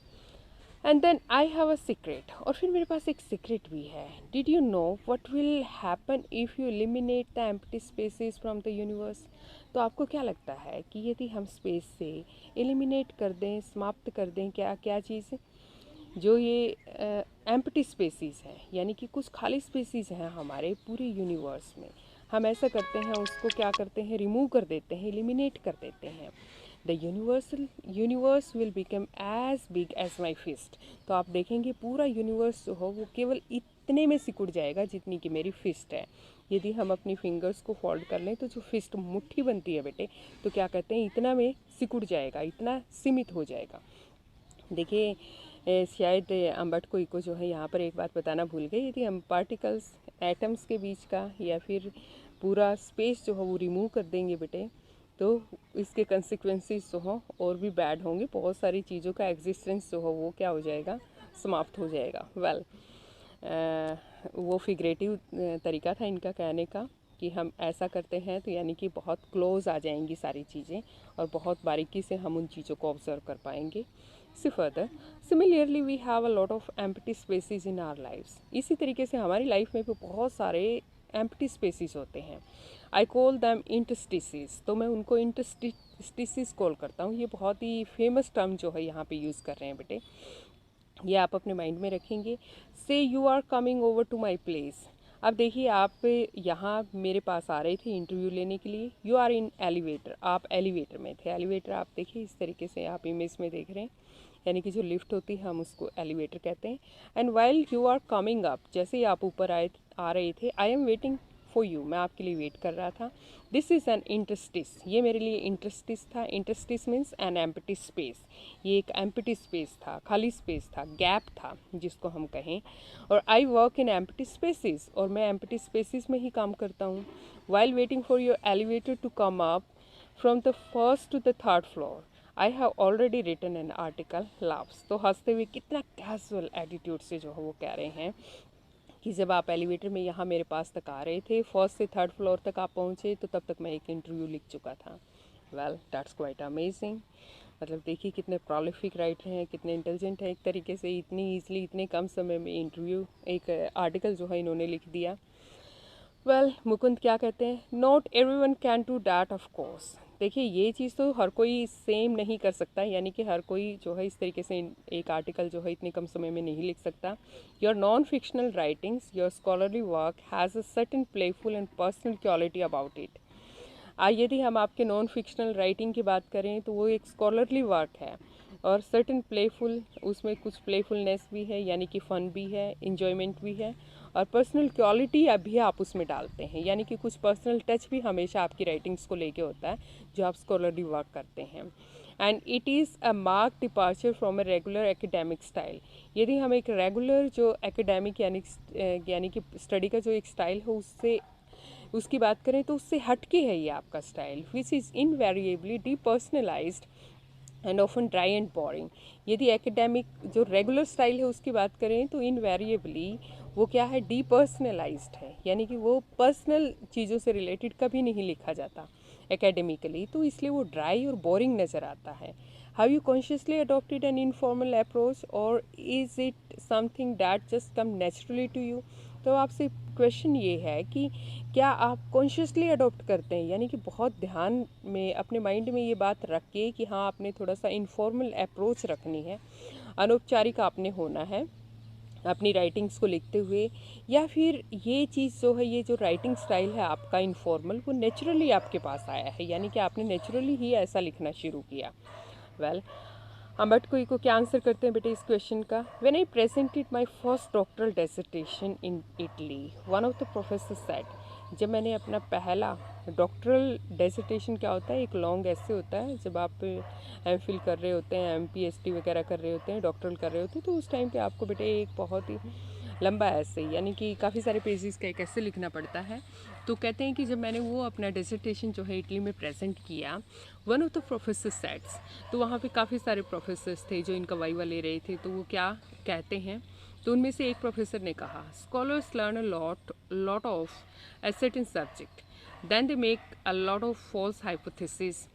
and then I have a secret, और फिर मेरे पास एक सीक्रेट भी है। Did you know what will happen if you eliminate the empty spaces from the universe. तो आपको क्या लगता है कि यदि हम स्पेस से एलिमिनेट कर दें, समाप्त कर दें, क्या चीज़, जो ये एम्प्टी स्पेसीज़ हैं, यानी कि कुछ खाली स्पेसीज़ हैं हमारे पूरे यूनिवर्स में, हम ऐसा करते हैं, उसको क्या करते हैं, रिमूव कर देते हैं, एलिमिनेट कर देते हैं, the universe will become as big as my fist. तो आप देखेंगे पूरा यूनिवर्स जो हो वो केवल इतने में सिकुड़ जाएगा जितनी कि मेरी फिस्ट है। यदि हम अपनी फिंगर्स को फोल्ड कर लें तो जो फिस्ट मुट्ठी बनती है बेटे, तो क्या कहते हैं, इतना में सिकुड़ जाएगा, इतना सीमित हो जाएगा। देखिए शायद अम्बेडकर इको जो है यहाँ पर एक बात बताना भूल गई, यदि हम पार्टिकल्स एटम्स के बीच का या फिर पूरा स्पेस जो है वो रिमूव कर देंगे बेटे, तो इसके कंसिक्वेंसेस जो हों और भी बैड होंगे, बहुत सारी चीज़ों का एग्जिस्टेंस जो हो वो क्या हो जाएगा, समाप्त हो जाएगा। वेल वो फिगरेटिव तरीका था इनका कहने का कि हम ऐसा करते हैं तो यानी कि बहुत क्लोज आ जाएंगी सारी चीज़ें और बहुत बारीकी से हम उन चीज़ों को ऑब्जर्व कर पाएंगे। See further, similarly we have a lot of empty spaces in our lives. इसी तरीके से हमारी लाइफ में भी बहुत सारे एम्प्टी स्पेसेस होते हैं। आई कॉल दैम इंटरस्टिसेस, तो मैं उनको इंटरस्टिसेस कॉल करता हूँ। ये बहुत ही फेमस टर्म जो है यहाँ पे यूज़ कर रहे हैं बेटे, ये आप अपने माइंड में रखेंगे। Say you are coming over to my place. अब देखिए आप यहाँ मेरे पास आ रहे थे इंटरव्यू लेने के लिए। यू आर इन एलिवेटर, आप एलिवेटर में थे। एलिवेटर आप देखिए इस तरीके से आप इमेज में देख रहे हैं, यानी कि जो लिफ्ट होती है हम उसको एलिवेटर कहते हैं। And while you are coming up, जैसे ही आप ऊपर आ रहे थे, I am waiting for you, मैं आपके लिए वेट कर रहा था। दिस इज़ एन इंटरस्टिस, ये मेरे लिए इंटरस्टिस था। इंटरस्टिस मीन्स एन एम्प्टी स्पेस, ये एक एम्प्टी स्पेस था, खाली स्पेस था, गैप था जिसको हम कहें। और I work in empty spaces, और मैं एम्प्टी स्पेसिस में ही काम करता हूँ। While waiting for your elevator to come up from the first to the third floor I have already written an article laughs. तो हंसते हुए कितना कैजुअल एटीट्यूड से जो है वो कह रहे हैं कि जब आप एलिवेटर में यहाँ मेरे पास तक आ रहे थे, फर्स्ट से थर्ड फ्लोर तक आप पहुँचे, तो तब तक मैं एक इंटरव्यू लिख चुका था। Well that's quite amazing. मतलब देखिए कितने प्रोलिफिक राइटर हैं, कितने इंटेलिजेंट हैं, एक तरीके से इतनी ईजिली इतने कम समय में इंटरव्यू एक आर्टिकल जो है इन्होंने लिख दिया। वेल मुकुंद क्या कहते हैं, not everyone can do that of course. देखिए ये चीज़ तो हर कोई सेम नहीं कर सकता, यानी कि हर कोई जो है इस तरीके से एक आर्टिकल जो है इतने कम समय में नहीं लिख सकता। Your non fictional writings, your scholarly work has a certain playful and personal quality about it. यदि हम आपके नॉन फिक्शनल राइटिंग की बात करें तो वो एक स्कॉलरली वर्क है, और सर्टेन प्लेफुल, उसमें कुछ प्लेफुलनेस भी है, यानी कि फ़न भी है, इन्जॉयमेंट भी है, और पर्सनल क्वालिटी अभी आप उसमें डालते हैं, यानी कि कुछ पर्सनल टच भी हमेशा आपकी राइटिंग्स को लेके होता है जो आप स्कॉलरली वर्क करते हैं। And it is a mark departure from a regular academic style. यदि हम एक रेगुलर जो एकेडमिक यानी कि स्टडी का जो एक स्टाइल है उसकी बात करें तो उससे हटके है ये आपका style, which is invariably depersonalised and often dry and boring. यदि एकेडमिक जो रेगुलर स्टाइल है उसकी बात करें तो इनवेरिएबली वो क्या है, डीपर्सनलाइज्ड है, यानी कि वो पर्सनल चीज़ों से रिलेटेड कभी नहीं लिखा जाता एकेडमिकली, तो इसलिए वो ड्राई और बोरिंग नज़र आता है। Have you consciously adopted an informal approach, और is it something that just come naturally to you. तो आपसे क्वेश्चन ये है कि क्या आप कॉन्शियसली अडॉप्ट करते हैं, यानी कि बहुत ध्यान में अपने माइंड में ये बात रख के कि हाँ आपने थोड़ा सा इनफॉर्मल अप्रोच रखनी है, अनौपचारिक आपने होना है अपनी राइटिंग्स को लिखते हुए, या फिर ये चीज़ जो है, ये जो राइटिंग स्टाइल है आपका इनफॉर्मल, वो नेचुरली आपके पास आया है, यानी कि आपने नेचुरली ही ऐसा लिखना शुरू किया। वेल अम्बट को क्या आंसर करते हैं बेटे इस क्वेश्चन का। When I presented my first doctoral dissertation in Italy, one of the professor said, जब मैंने अपना पहला डॉक्टरल डिसर्टेशन क्या होता है, एक लॉन्ग ऐसे होता है जब आप एमफिल कर रहे होते हैं, एमपीएचडी वगैरह कर रहे होते हैं, डॉक्टरल कर रहे होते हैं, तो उस टाइम पे आपको बेटे एक बहुत ही लंबा ऐसे, यानी कि काफ़ी सारे पेजेस का एक ऐसे लिखना पड़ता है। तो कहते हैं कि जब मैंने वो अपना डिसर्टेशन जो है इटली में प्रेजेंट किया, one of the professor sets, तो वहाँ पे काफ़ी सारे प्रोफेसर्स थे जो इनका वाइवा ले रहे थे, तो वो क्या कहते हैं, तो उनमें से एक प्रोफेसर ने कहा, scholars learn a lot of a certain subject, then they make a lot of false hypotheses,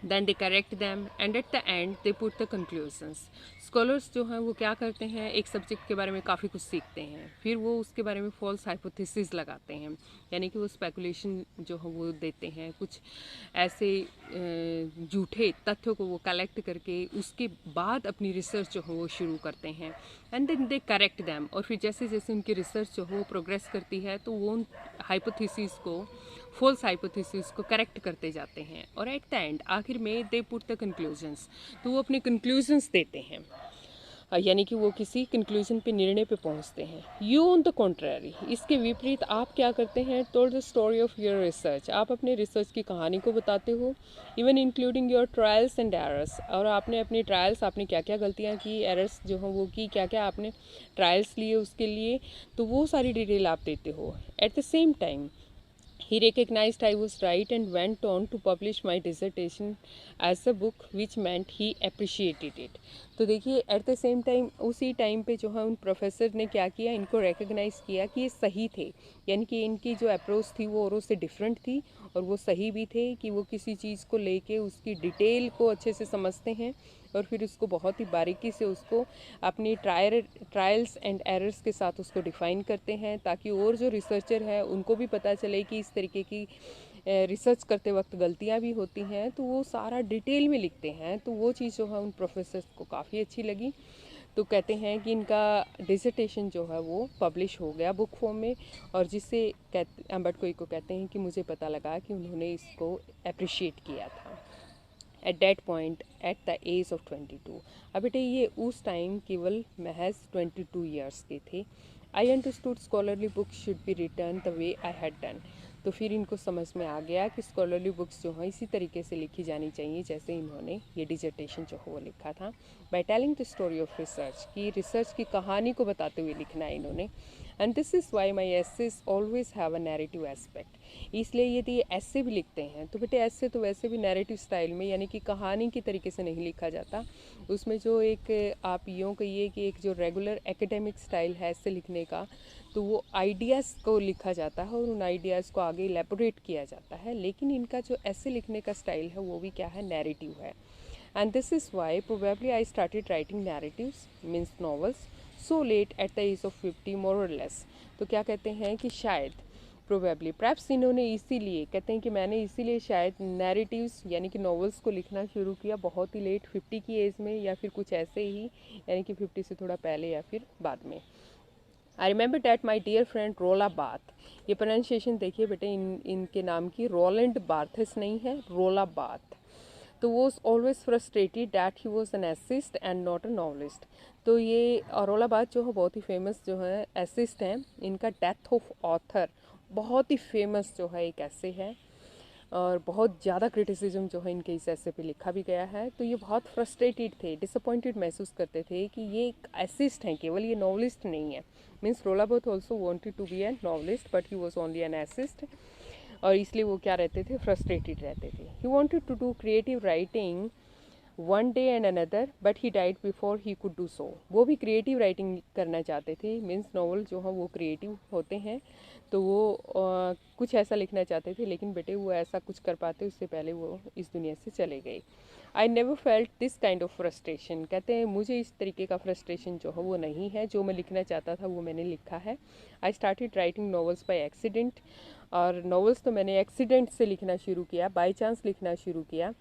then they correct them, and at the end they put the conclusions. Scholars जो हैं वो क्या करते हैं, एक सब्जेक्ट के बारे में काफ़ी कुछ सीखते हैं, फिर वो उसके बारे में फॉल्स हाइपोथेसिस लगाते हैं, यानी कि वो स्पेकुलेशन जो है वो देते हैं, कुछ ऐसे झूठे तथ्यों को वो कलेक्ट करके उसके बाद अपनी रिसर्च जो है वो शुरू करते हैं, and then they correct them, और फिर जैसे जैसे उनकी रिसर्च जो है वो प्रोग्रेस करती है तो वो उन हाइपोथेसिस को, फॉल्स हाइपोथेसिस को करेक्ट करते जाते हैं, और एट द एंड आखिर में दे पुट द कंक्लूजन्स, तो वो अपने कंक्लूजन्स देते हैं, यानी कि वो किसी कंक्लूजन पे, निर्णय पे पहुंचते हैं। यू ऑन द कॉन्ट्रेरी, इसके विपरीत आप क्या करते हैं, told the story of your research, आप अपने रिसर्च की कहानी को बताते हो, even including your trials and errors, और आपने अपनी ट्रायल्स, आपने क्या क्या गलतियाँ की, एरर्स जो हैं वो की, क्या क्या आपने ट्रायल्स लिए उसके लिए, तो वो सारी डिटेल आप देते हो। At the same time he recognized I was right and went on to publish my dissertation as a book, which meant he appreciated it. तो देखिए एट द सेम टाइम, उसी टाइम पे जो है उन प्रोफेसर ने क्या किया, इनको रिकग्नाइज़ किया कि ये सही थे, यानी कि इनकी जो अप्रोच थी वो औरों से डिफरेंट थी, और वो सही भी थे कि वो किसी चीज़ को लेके उसकी डिटेल को अच्छे से समझते हैं और फिर उसको बहुत ही बारीकी से उसको अपनी ट्रायल्स एंड एरर्स के साथ उसको डिफ़ाइन करते हैं, ताकि और जो रिसर्चर है उनको भी पता चले कि इस तरीके की रिसर्च करते वक्त गलतियां भी होती हैं, तो वो सारा डिटेल में लिखते हैं। तो वो चीज़ जो है उन प्रोफेसर्स को काफ़ी अच्छी लगी। तो कहते हैं कि इनका डिसर्टेशन जो है वो पब्लिश हो गया बुक फॉर्म में, और जिससे अम्बेडकर को कहते हैं कि मुझे पता लगा कि उन्होंने इसको अप्रिशिएट किया था at that point at the age of 22। अब बेटे ये उस टाइम केवल महज 22 ईयर्स के थे। I understood scholarly books should be return the way I had done. तो फिर इनको समझ में आ गया कि स्कॉलरली बुक्स जो हैं इसी तरीके से लिखी जानी चाहिए जैसे इन्होंने ये डिजर्टेशन जो है वो लिखा था। By telling the story of research, की रिसर्च की कहानी को बताते हुए लिखना है इन्होंने। And this is why my essays always have a narrative aspect. इसलिए यदि ये ऐसे भी लिखते हैं तो बेटे ऐसे तो वैसे भी नैरेटिव स्टाइल में, यानी कि कहानी की तरीके से नहीं लिखा जाता। उसमें जो एक आप यूँ कहिए कि एक जो रेगुलर एकेडमिक स्टाइल है ऐसे लिखने का, तो वो आइडियाज़ को लिखा जाता है और उन आइडियाज़ को आगे इलेबोरेट किया जाता है। लेकिन इनका जो ऐसे लिखने का स्टाइल है वो भी क्या है, नैरेटिव है। And this is why probably I started writing narratives means novels so late at the age of 50 more or less. तो क्या कहते हैं कि शायद प्रोबेबली प्रैप्स इन्होंने इसीलिए कहते हैं कि मैंने इसीलिए शायद नैरेटिव्स यानी कि नॉवेल्स को लिखना शुरू किया बहुत ही लेट 50 की एज में, या फिर कुछ ऐसे ही, यानी कि 50 से थोड़ा पहले या फिर बाद में। I remember that my dear friend रोला बाथ। ये प्रोनाउंसिएशन देखिए बेटे इनके नाम की, रोलैंड बार्थेस नहीं है, रोला बाथ। तो वो always frustrated that he was an assist and not a novelist. तो ये रोला बाथ जो है बहुत ही फेमस जो है एसिस्ट हैं। इनका डेथ ऑफ ऑथर बहुत ही फेमस जो है एक ऐसे है, और बहुत ज़्यादा क्रिटिसिज्म जो है इनके इस ऐसे पे लिखा भी गया है। तो ये बहुत फ्रस्ट्रेटेड थे, डिसअपॉइंटेड महसूस करते थे कि ये एक एसिस्ट हैं केवल, ये नॉवलिस्ट नहीं है। मीन्स रोला Barthes also wanted to be a novelist but he was only an essayist, और इसलिए वो क्या रहते थे, फ्रस्ट्रेटेड रहते थे। He wanted to do creative writing one day and another but he died before he could do so. वो भी क्रिएटिव राइटिंग करना चाहते थे, मीन्स नॉवल जो है वो क्रिएटिव होते हैं, तो वो कुछ ऐसा लिखना चाहते थे, लेकिन बेटे वो ऐसा कुछ कर पाते उससे पहले वो इस दुनिया से चले गए। I never felt this kind of frustration. कहते हैं मुझे इस तरीके का फ्रस्ट्रेशन जो है वो नहीं है, जो मैं लिखना चाहता था वो मैंने लिखा है। आई started writing novels by accident, और नॉवेल्स तो मैंने एक्सीडेंट से लिखना शुरू किया, बाई चांस लिखना शुरू किया।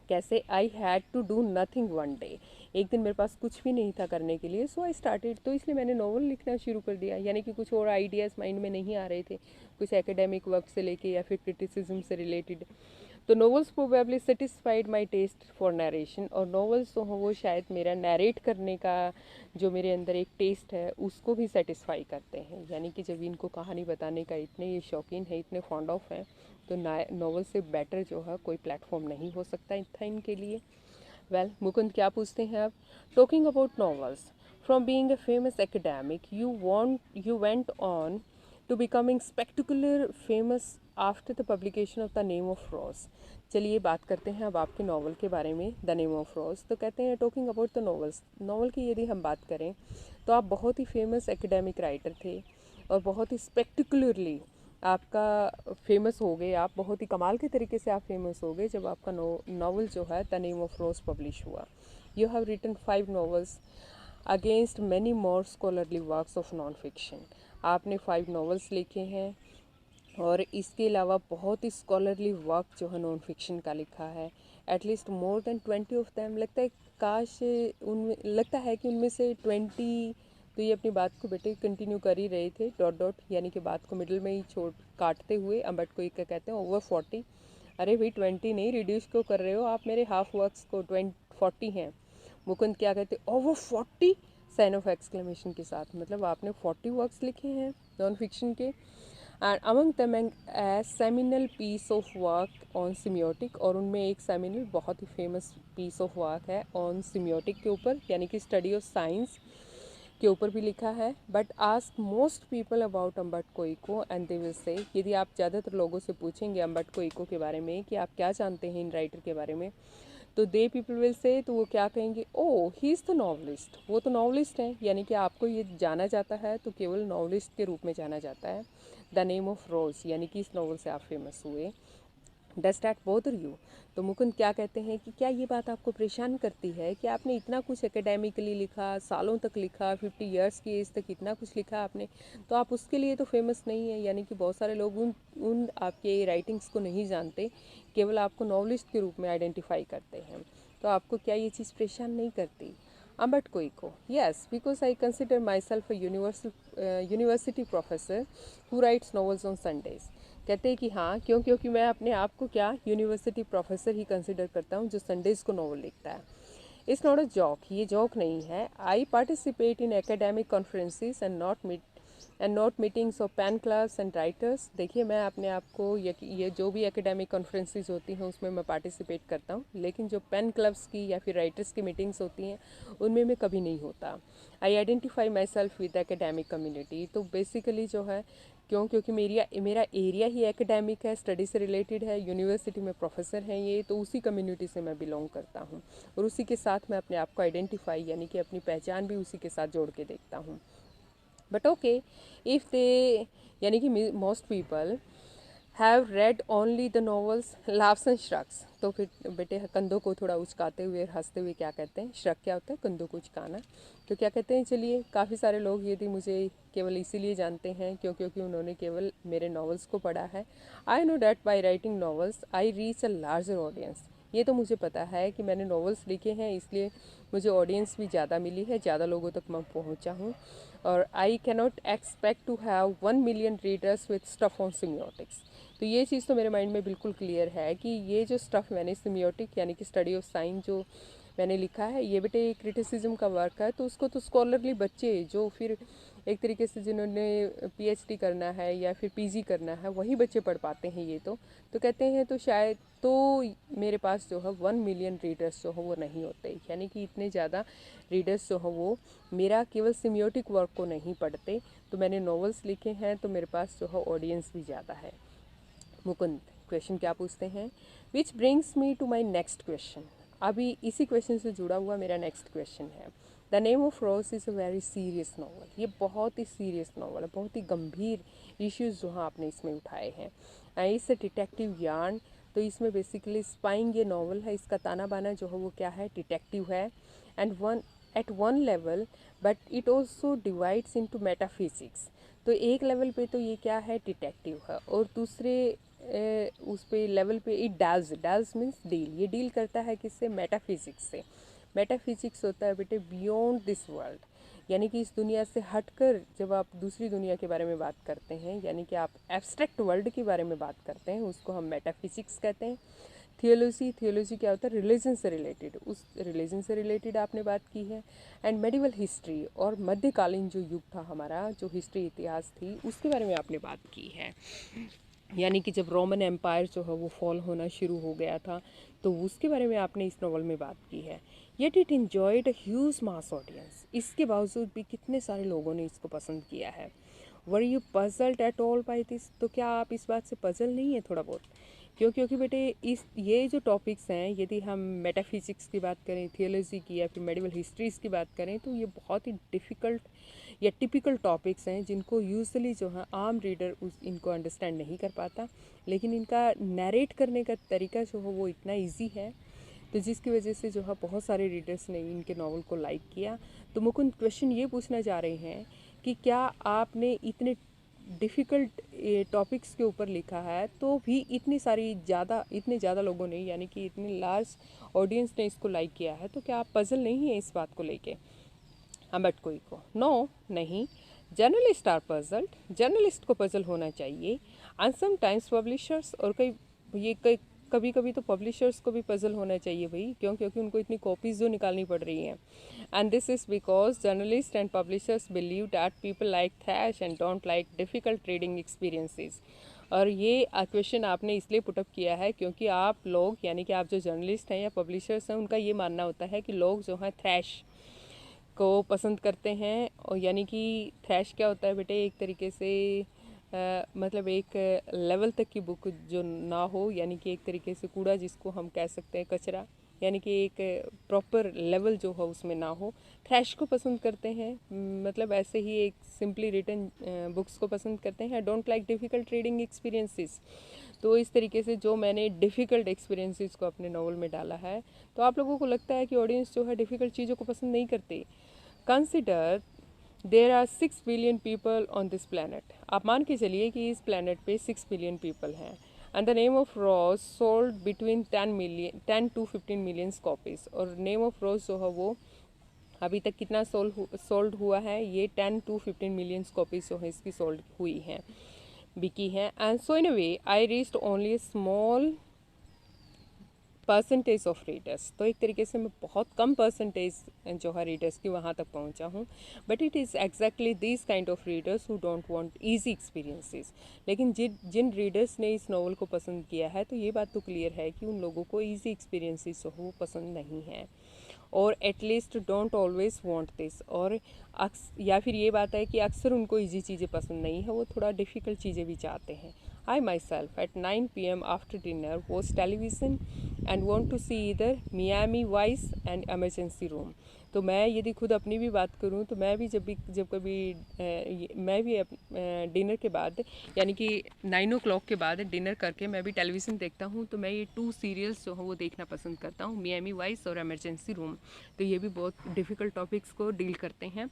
कैसे, I had to do nothing one day. एक दिन मेरे पास कुछ भी नहीं था करने के लिए, सो आई स्टार्टेड, तो इसलिए मैंने नॉवल लिखना शुरू कर दिया। यानी कि कुछ और आइडियाज़ माइंड में नहीं आ रहे थे, कुछ एकेडमिक वर्क से लेके या फिर क्रिटिसिज्म से रिलेटेड। तो novels probably satisfied my taste for narration, और नॉवेल्स तो वो शायद मेरा नरेट करने का जो मेरे अंदर एक टेस्ट है उसको भी सेटिस्फाई करते हैं। यानी कि जब इनको कहानी बताने का इतने ये शौकीन है, इतने फॉन्ड ऑफ हैं, तो नॉवल से बेटर जो है कोई प्लेटफॉर्म नहीं हो सकता था इनके लिए। वेल मुकुंद क्या पूछते हैं अब, talking about novels from being a famous academic you went on to becoming spectacular famous after the publication of the name of Rose. चलिए बात करते हैं अब आपके नावल के बारे में, द नेम ऑफ रोज। तो कहते हैं talking about the novels, novel की यदि हम बात करें तो आप बहुत ही फेमस एकेडमिक राइटर थे, और बहुत ही स्पेक्टिकुलरली आपका फेमस हो गए, आप बहुत ही कमाल के तरीके से आप फेमस हो गए जब आपका नावल जो है the name of rose publish हुआ। You have written 5 novels against many more scholarly works of non fiction. आपने 5 नॉवेल्स लिखे हैं, और इसके अलावा बहुत ही स्कॉलरली वर्क जो है नॉन फिक्शन का लिखा है, at least more than 20 of them. लगता है काश उनमें, लगता है कि उनमें से 20, तो ये अपनी बात को बेटे कंटिन्यू कर ही रहे थे, डॉट डॉट, यानी कि बात को मिडिल में ही छोड़ काटते हुए। अम्बेडकर क्या कहते हैं, ओवर 40। अरे भाई 20 नहीं, रिड्यूस क्यों कर रहे हो आप मेरे हाफ वर्क्स को, 40 हैं। मुकुंद क्या कहते, ओवर 40, साइन ऑफ एक्सक्लेमेशन के साथ, मतलब आपने 40 वर्क्स लिखे हैं नॉन फिक्शन के। And among them a seminal piece of work on semiotic, और उनमें एक सेमिनल बहुत ही फेमस पीस ऑफ वर्क है ऑन सिम्योटिक के ऊपर, यानी कि स्टडी ऑफ साइंस के ऊपर भी लिखा है। But ask most people about अम्बेडकर Eco and they will say, यदि आप ज़्यादातर लोगों से पूछेंगे अम्बेडकर इको के बारे में कि आप क्या जानते हैं इन राइटर के बारे में, तो दे पीपल विल से, तो वो क्या कहेंगे, ओ ही इज़ द नॉवलिस्ट, वो तो नॉवलिस्ट हैं, यानी कि आपको ये जाना जाता है तो केवल नॉवलिस्ट के रूप में जाना जाता है। द नेम ऑफ रोज, यानी कि इस नॉवल से आप फेमस हुए। Does that bother you? तो मुकुंद क्या कहते हैं कि क्या ये बात आपको परेशान करती है कि आपने इतना कुछ एकेडमिकली लिखा, सालों तक लिखा, 50 ईयर्स की एज तक इतना कुछ लिखा आपने, तो आप उसके लिए तो फेमस नहीं है, यानी कि बहुत सारे लोग उन उन आपके राइटिंग्स को नहीं जानते, केवल आपको नॉवलिस्ट के रूप में आइडेंटिफाई करते हैं। तो आपको क्या ये चीज़ परेशान नहीं करती? अम्बट कोइको, yes, because I consider myself a university professor who writes novels on Sundays। कहते हैं कि हाँ, क्योंकि मैं अपने आप को क्या यूनिवर्सिटी प्रोफेसर ही कंसिडर करता हूँ जो संडेज़ को नॉवल लिखता है। इट्स नॉट अ जॉक, ये जॉक नहीं है। I participate in academic conferences and not meetings of pen clubs and writers. देखिए, मैं अपने आप को ये जो भी एकेडमिक कॉन्फ्रेंसेस होती हैं उसमें मैं पार्टिसिपेट करता हूँ, लेकिन जो पेन क्लब्स की या फिर राइटर्स की मीटिंग्स होती हैं उनमें मैं कभी नहीं होता। आई identify my self with academic community. तो बेसिकली जो है, क्योंकि मेरा एरिया ही एकेडमिक है, स्टडी से रिलेटेड है, यूनिवर्सिटी में प्रोफेसर हैं ये, तो उसी कम्युनिटी से मैं बिलोंग करता हूँ और उसी के साथ मैं अपने आप को आइडेंटिफाई, यानी कि अपनी पहचान भी उसी के साथ जोड़ के देखता हूँ। बट ओके, इफ़ दे, यानी कि most people have read only the novels, laughs and shrugs. तो फिर बेटे कंधों को थोड़ा उचकाते हुए हंसते हुए क्या कहते हैं, श्रक क्या होता है, कंधों को उचकाना। तो क्या कहते हैं, चलिए, काफ़ी सारे लोग यदि मुझे केवल इसीलिए जानते हैं क्योंकि उन्होंने केवल मेरे नॉवल्स को पढ़ा है। I know that by writing novels I reach a larger audience. ये तो मुझे पता है कि मैंने नॉवल्स लिखे हैं, इसलिए मुझे ऑडियंस भी ज़्यादा मिली है, ज़्यादा लोगों तक मैं पहुंचा हूँ। और I cannot expect to have 1 million readers with stuff on semiotics. तो ये चीज़ तो मेरे माइंड में बिल्कुल क्लियर है कि ये जो स्टफ़ मैंने सिमियोटिक यानी कि स्टडी ऑफ साइंस जो मैंने लिखा है, ये बेटे क्रिटिसिज्म का वर्क है, तो उसको तो स्कॉलरली बच्चे जो फिर एक तरीके से जिन्होंने पीएचडी करना है या फिर पीजी करना है, वही बच्चे पढ़ पाते हैं ये तो कहते हैं, तो शायद तो मेरे पास जो है 1 मिलियन रीडर्स जो है वो नहीं होते, यानी कि इतने ज़्यादा रीडर्स जो है वो मेरा केवल सिमियोटिक वर्क को नहीं पढ़ते। तो मैंने नॉवेल्स लिखे हैं तो मेरे पास जो है ऑडियंस भी ज़्यादा है। मुकुंद क्वेश्चन क्या पूछते हैं, which brings me to my next question. अभी इसी क्वेश्चन से जुड़ा हुआ मेरा नेक्स्ट क्वेश्चन है। The name of Rose is a very serious novel. ये बहुत ही सीरियस नावल है, बहुत ही गंभीर इश्यूज जो हाँ आपने इसमें उठाए हैं। It's a detective yarn. तो इसमें बेसिकली स्पाइंग ये नावल है, इसका ताना बाना जो है वो क्या है, डिटेक्टिव है। And one level but it also divides into metaphysics. तो एक लेवल पे तो ये क्या है, डिटेक्टिव है, और दूसरे उस पे लेवल पे इट डल्स मीन्स डील, ये डील करता है किससे, मेटाफिजिक्स से। मेटाफिजिक्स होता है बेटे बियॉन्ड दिस वर्ल्ड, यानी कि इस दुनिया से हटकर जब आप दूसरी दुनिया के बारे में बात करते हैं, यानी कि आप एब्स्ट्रैक्ट वर्ल्ड के बारे में बात करते हैं, उसको हम मेटाफिजिक्स कहते हैं। थियोलॉजी क्या होता है, रिलीजन से रिलेटेड, उस रिलीजन से रिलेटेड आपने बात की है। एंड मेडिवल हिस्ट्री, और मध्यकालीन जो युग था हमारा, जो हिस्ट्री इतिहास थी, उसके बारे में आपने बात की है, यानी कि जब रोमन एम्पायर जो है वो फॉल होना शुरू हो गया था, तो उसके बारे में आपने इस नॉवल में बात की है। Yet it enjoyed a huge mass audience. इसके बावजूद भी कितने सारे लोगों ने इसको पसंद किया है। Were you puzzled at all by this? तो क्या आप इस बात से पजल नहीं है थोड़ा बहुत? क्योंकि बेटे इस ये जो टॉपिक्स हैं, यदि हम मेटाफिजिक्स की बात करें, थियोलॉजी की या फिर मेडिवल हिस्ट्रीज़ की बात करें, तो ये बहुत ही डिफ़िकल्ट या टिपिकल टॉपिक्स हैं जिनको यूजुअली जो है आम रीडर इनको अंडरस्टैंड नहीं कर पाता, लेकिन इनका नरेट करने का तरीका जो है वो इतना ईजी है, तो जिसकी वजह से जो है बहुत सारे रीडर्स ने इनके नावल को लाइक किया। तो मुकुंद क्वेश्चन ये पूछना चाह रहे हैं कि क्या आपने इतने डिफ़िकल्ट टॉपिक्स के ऊपर लिखा है तो भी इतने ज़्यादा लोगों ने, यानी कि इतनी लार्ज ऑडियंस ने इसको लाइक किया है, तो क्या आप पजल नहीं है इस बात को लेके? बट कोई को नो नहीं, जर्नलिस्ट आर पजल्ड, जर्नलिस्ट को पजल होना चाहिए। एंड समटाइम्स पब्लिशर्स, और कई कभी कभी तो पब्लिशर्स को भी पजल होना चाहिए भाई, क्योंकि उनको इतनी कॉपीज़ जो निकालनी पड़ रही हैं। And this is because journalist and publishers believe that people like trash and don't like difficult reading experiences. और ये क्वेश्चन आपने इसलिए पुटअप किया है क्योंकि आप लोग, यानी कि आप जो जर्नलिस्ट हैं या पब्लिशर्स हैं, उनका ये मानना होता है कि लोग जो हैं थ्रैश को पसंद करते हैं। और यानी कि थ्रैश क्या होता है बेटे, एक तरीके से मतलब एक लेवल तक की बुक जो ना हो, यानी कि एक तरीके से कूड़ा जिसको हम कह सकते हैं, कचरा, यानी कि एक प्रॉपर लेवल जो है उसमें ना हो। क्रैश को पसंद करते हैं, मतलब ऐसे ही एक सिंपली रिटन बुक्स को पसंद करते हैं। Don't like difficult reading experiences. तो इस तरीके से जो मैंने डिफ़िकल्ट एक्सपीरियंसेस को अपने नावल में डाला है। तो आप लोगों को लगता है कि ऑडियंस जो है डिफ़िकल्ट चीज़ों को पसंद नहीं करते। Consider there are 6 billion people on this planet. आप मान के चलिए कि इस प्लानट पे 6 बिलियन पीपल हैं। And the name of Rose sold between 10 to 15 millions copies. और नेम ऑफ रोज जो है वो अभी तक कितना सोल्ड हुआ है, ये 10 to 15 मिलियंस कॉपीज़ जो है इसकी सोल्ड हुई हैं, बिकी हैं। And so in a way I reached only small percentage of readers. तो एक तरीके से मैं बहुत कम परसेंटेज जो है रीडर्स की वहाँ तक पहुँचा हूँ। But it is exactly this kind of readers who don't want easy experiences. लेकिन जिन रीडर्स ने इस नावल को पसंद किया है, तो ये बात तो क्लियर है कि उन लोगों को इजी एक्सपीरियंसेस जो वो पसंद नहीं है, और at least don't always want this. और या फिर ये बात है कि अक्सर उनको इजी चीज़ें पसंद नहीं है, वो थोड़ा डिफ़िकल्ट चीज़ें भी चाहते हैं। I myself at 9 p.m. after dinner watch television and want to see either Miami Vice and Emergency Room। तो मैं यदि खुद अपनी भी बात करूं तो मैं भी जब कभी मैं भी डिनर के बाद, यानी कि 9 o'clock के बाद डिनर करके मैं भी टेलीविज़न देखता हूं। तो मैं ये 2 सीरियल्स जो हैं वो देखना पसंद करता हूं, मियामी वाइस और एमरजेंसी रूम। तो ये भी बहुत डिफ़िकल्ट टॉपिक्स को डील करते हैं।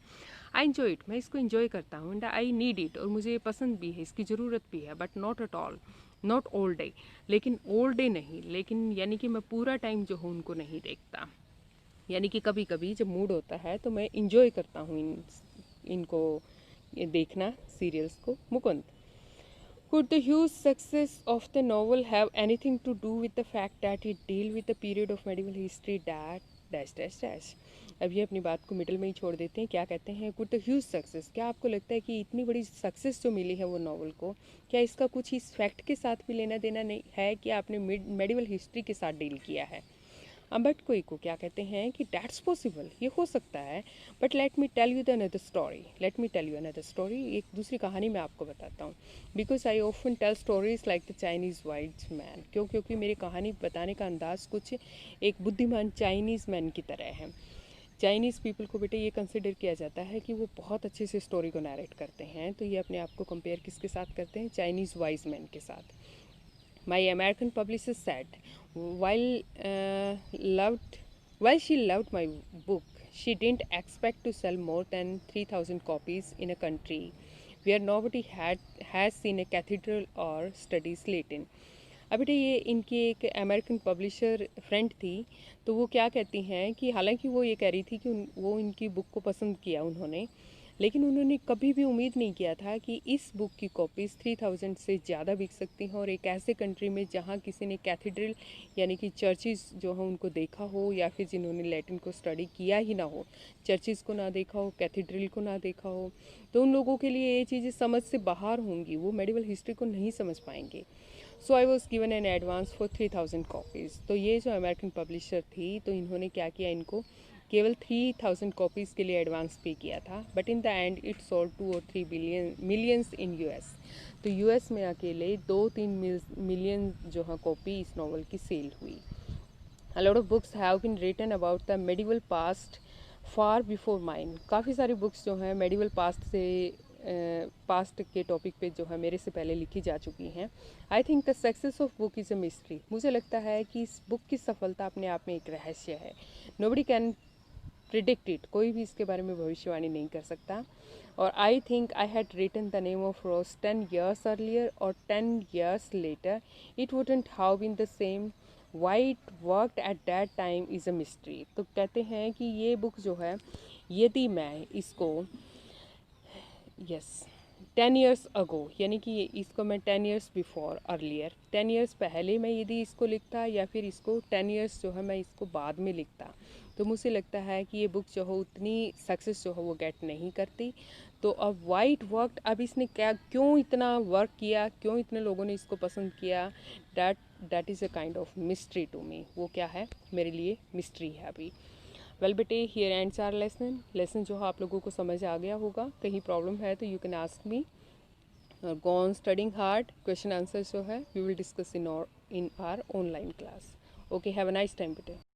आई इन्जॉय इट, मैं इसको इन्जॉय करता हूँ एंड आई नीड इट, और मुझे ये पसंद भी है, इसकी ज़रूरत भी है। But not at all, not all day. लेकिन ऑल डे नहीं, लेकिन यानी कि मैं पूरा टाइम जो हूँ उनको नहीं देखता। यानी कि कभी कभी जब मूड होता है तो मैं इन्जॉय करता हूँ इनको ये देखना, सीरियल्स को। Mukund, could the huge success of the novel have anything to do with the fact that it deal with the period of medieval history that dash dash dash। अब ये अपनी बात को मिडल में ही छोड़ देते हैं। क्या कहते हैं, कुड द ह्यूज सक्सेस, क्या आपको लगता है कि इतनी बड़ी सक्सेस जो मिली है वो नावल को, क्या इसका कुछ इस फैक्ट के साथ भी लेना देना नहीं है कि आपने मेडिवल हिस्ट्री के साथ डील किया है। अम्बर्ट को क्या कहते हैं कि डैट्स पॉसिबल, ये हो सकता है। But let me tell you the another story, let me tell you another story, एक दूसरी कहानी मैं आपको बताता हूँ। Because I often tell stories like the Chinese wise man. क्योंकि मेरी कहानी बताने का अंदाज कुछ एक बुद्धिमान चाइनीज़ मैन की तरह है। चाइनीज़ पीपल को बेटे ये कंसिडर किया जाता है कि वो बहुत अच्छे से स्टोरी को नरेट करते हैं। तो ये अपने आप को कंपेयर किसके साथ करते हैं, चाइनीज़ वाइज मैन के साथ। My American publisher said, while loved while she loved my book, she didn't expect to sell more than 3,000 copies in a country where nobody has seen a cathedral or studies Latin। अब बेटे ये इनकी एक American publisher friend थी। तो वो क्या कहती हैं कि हालांकि वो ये कह रही थी कि वो इनकी बुक को पसंद किया उन्होंने, लेकिन उन्होंने कभी भी उम्मीद नहीं किया था कि इस बुक की कॉपीज़ 3,000 से ज़्यादा बिक सकती हैं, और एक ऐसे कंट्री में जहाँ किसी ने कैथेड्रल यानी कि चर्चिज़ जो हैं उनको देखा हो, या फिर जिन्होंने लैटिन को स्टडी किया ही ना हो, चर्चिज़ को ना देखा हो, कैथेड्रल को ना देखा हो, तो उन लोगों के लिए ये चीज़ें समझ से बाहर होंगी, वो मेडिवल हिस्ट्री को नहीं समझ पाएंगे। So I was given an advance for 3,000 copies. तो ये जो अमेरिकन पब्लिशर थी, तो इन्होंने क्या किया, इनको केवल 3,000 कॉपीज़ के लिए एडवांस पे किया था। But in the and it sold 2 or 3 millions in US. तो यूएस में अकेले 2-3 मिलियन जो है कॉपी इस नावल की सेल हुई। A lot of books have been written about the medieval past far before mine। काफ़ी सारी बुक्स जो हैं मेडिवल पास्ट से पास्ट के टॉपिक पे जो है मेरे से पहले लिखी जा चुकी हैं। I think the success of book is a mystery. मुझे लगता है कि इस बुक की सफलता अपने आप में एक रहस्य है। नोबडी कैन प्रिडिक्ट इट, कोई भी इसके बारे में भविष्यवाणी नहीं कर सकता। और I think I had written the name of rose 10 years earlier और 10 years later, it wouldn't have been the same. Why it worked at that time is a mystery. तो कहते हैं कि ये बुक जो है, यदि मैं इसको यस 10 years अगो, यानी कि इसको मैं 10 years बिफोर अर्लियर, 10 years पहले मैं यदि इसको लिखता, या फिर इसको 10 years जो है मैं इसको बाद में लिखता, तो मुझे लगता है कि ये बुक जो है उतनी सक्सेस जो है वो गेट नहीं करती। तो अब वाइट वर्क, अब इसने क्या क्यों इतना वर्क किया, क्यों इतने लोगों ने इसको पसंद किया, that is a kind of mystery to me. वो क्या है, मेरे लिए मिस्ट्री है अभी। वेल बेटे, हियर एंड्स आवर लेसन जो है आप लोगों को समझ आ गया होगा। कहीं प्रॉब्लम है तो you can ask me. Go on studying hard. Question answer जो है we will discuss in our online class. Okay, have a nice time बेटे।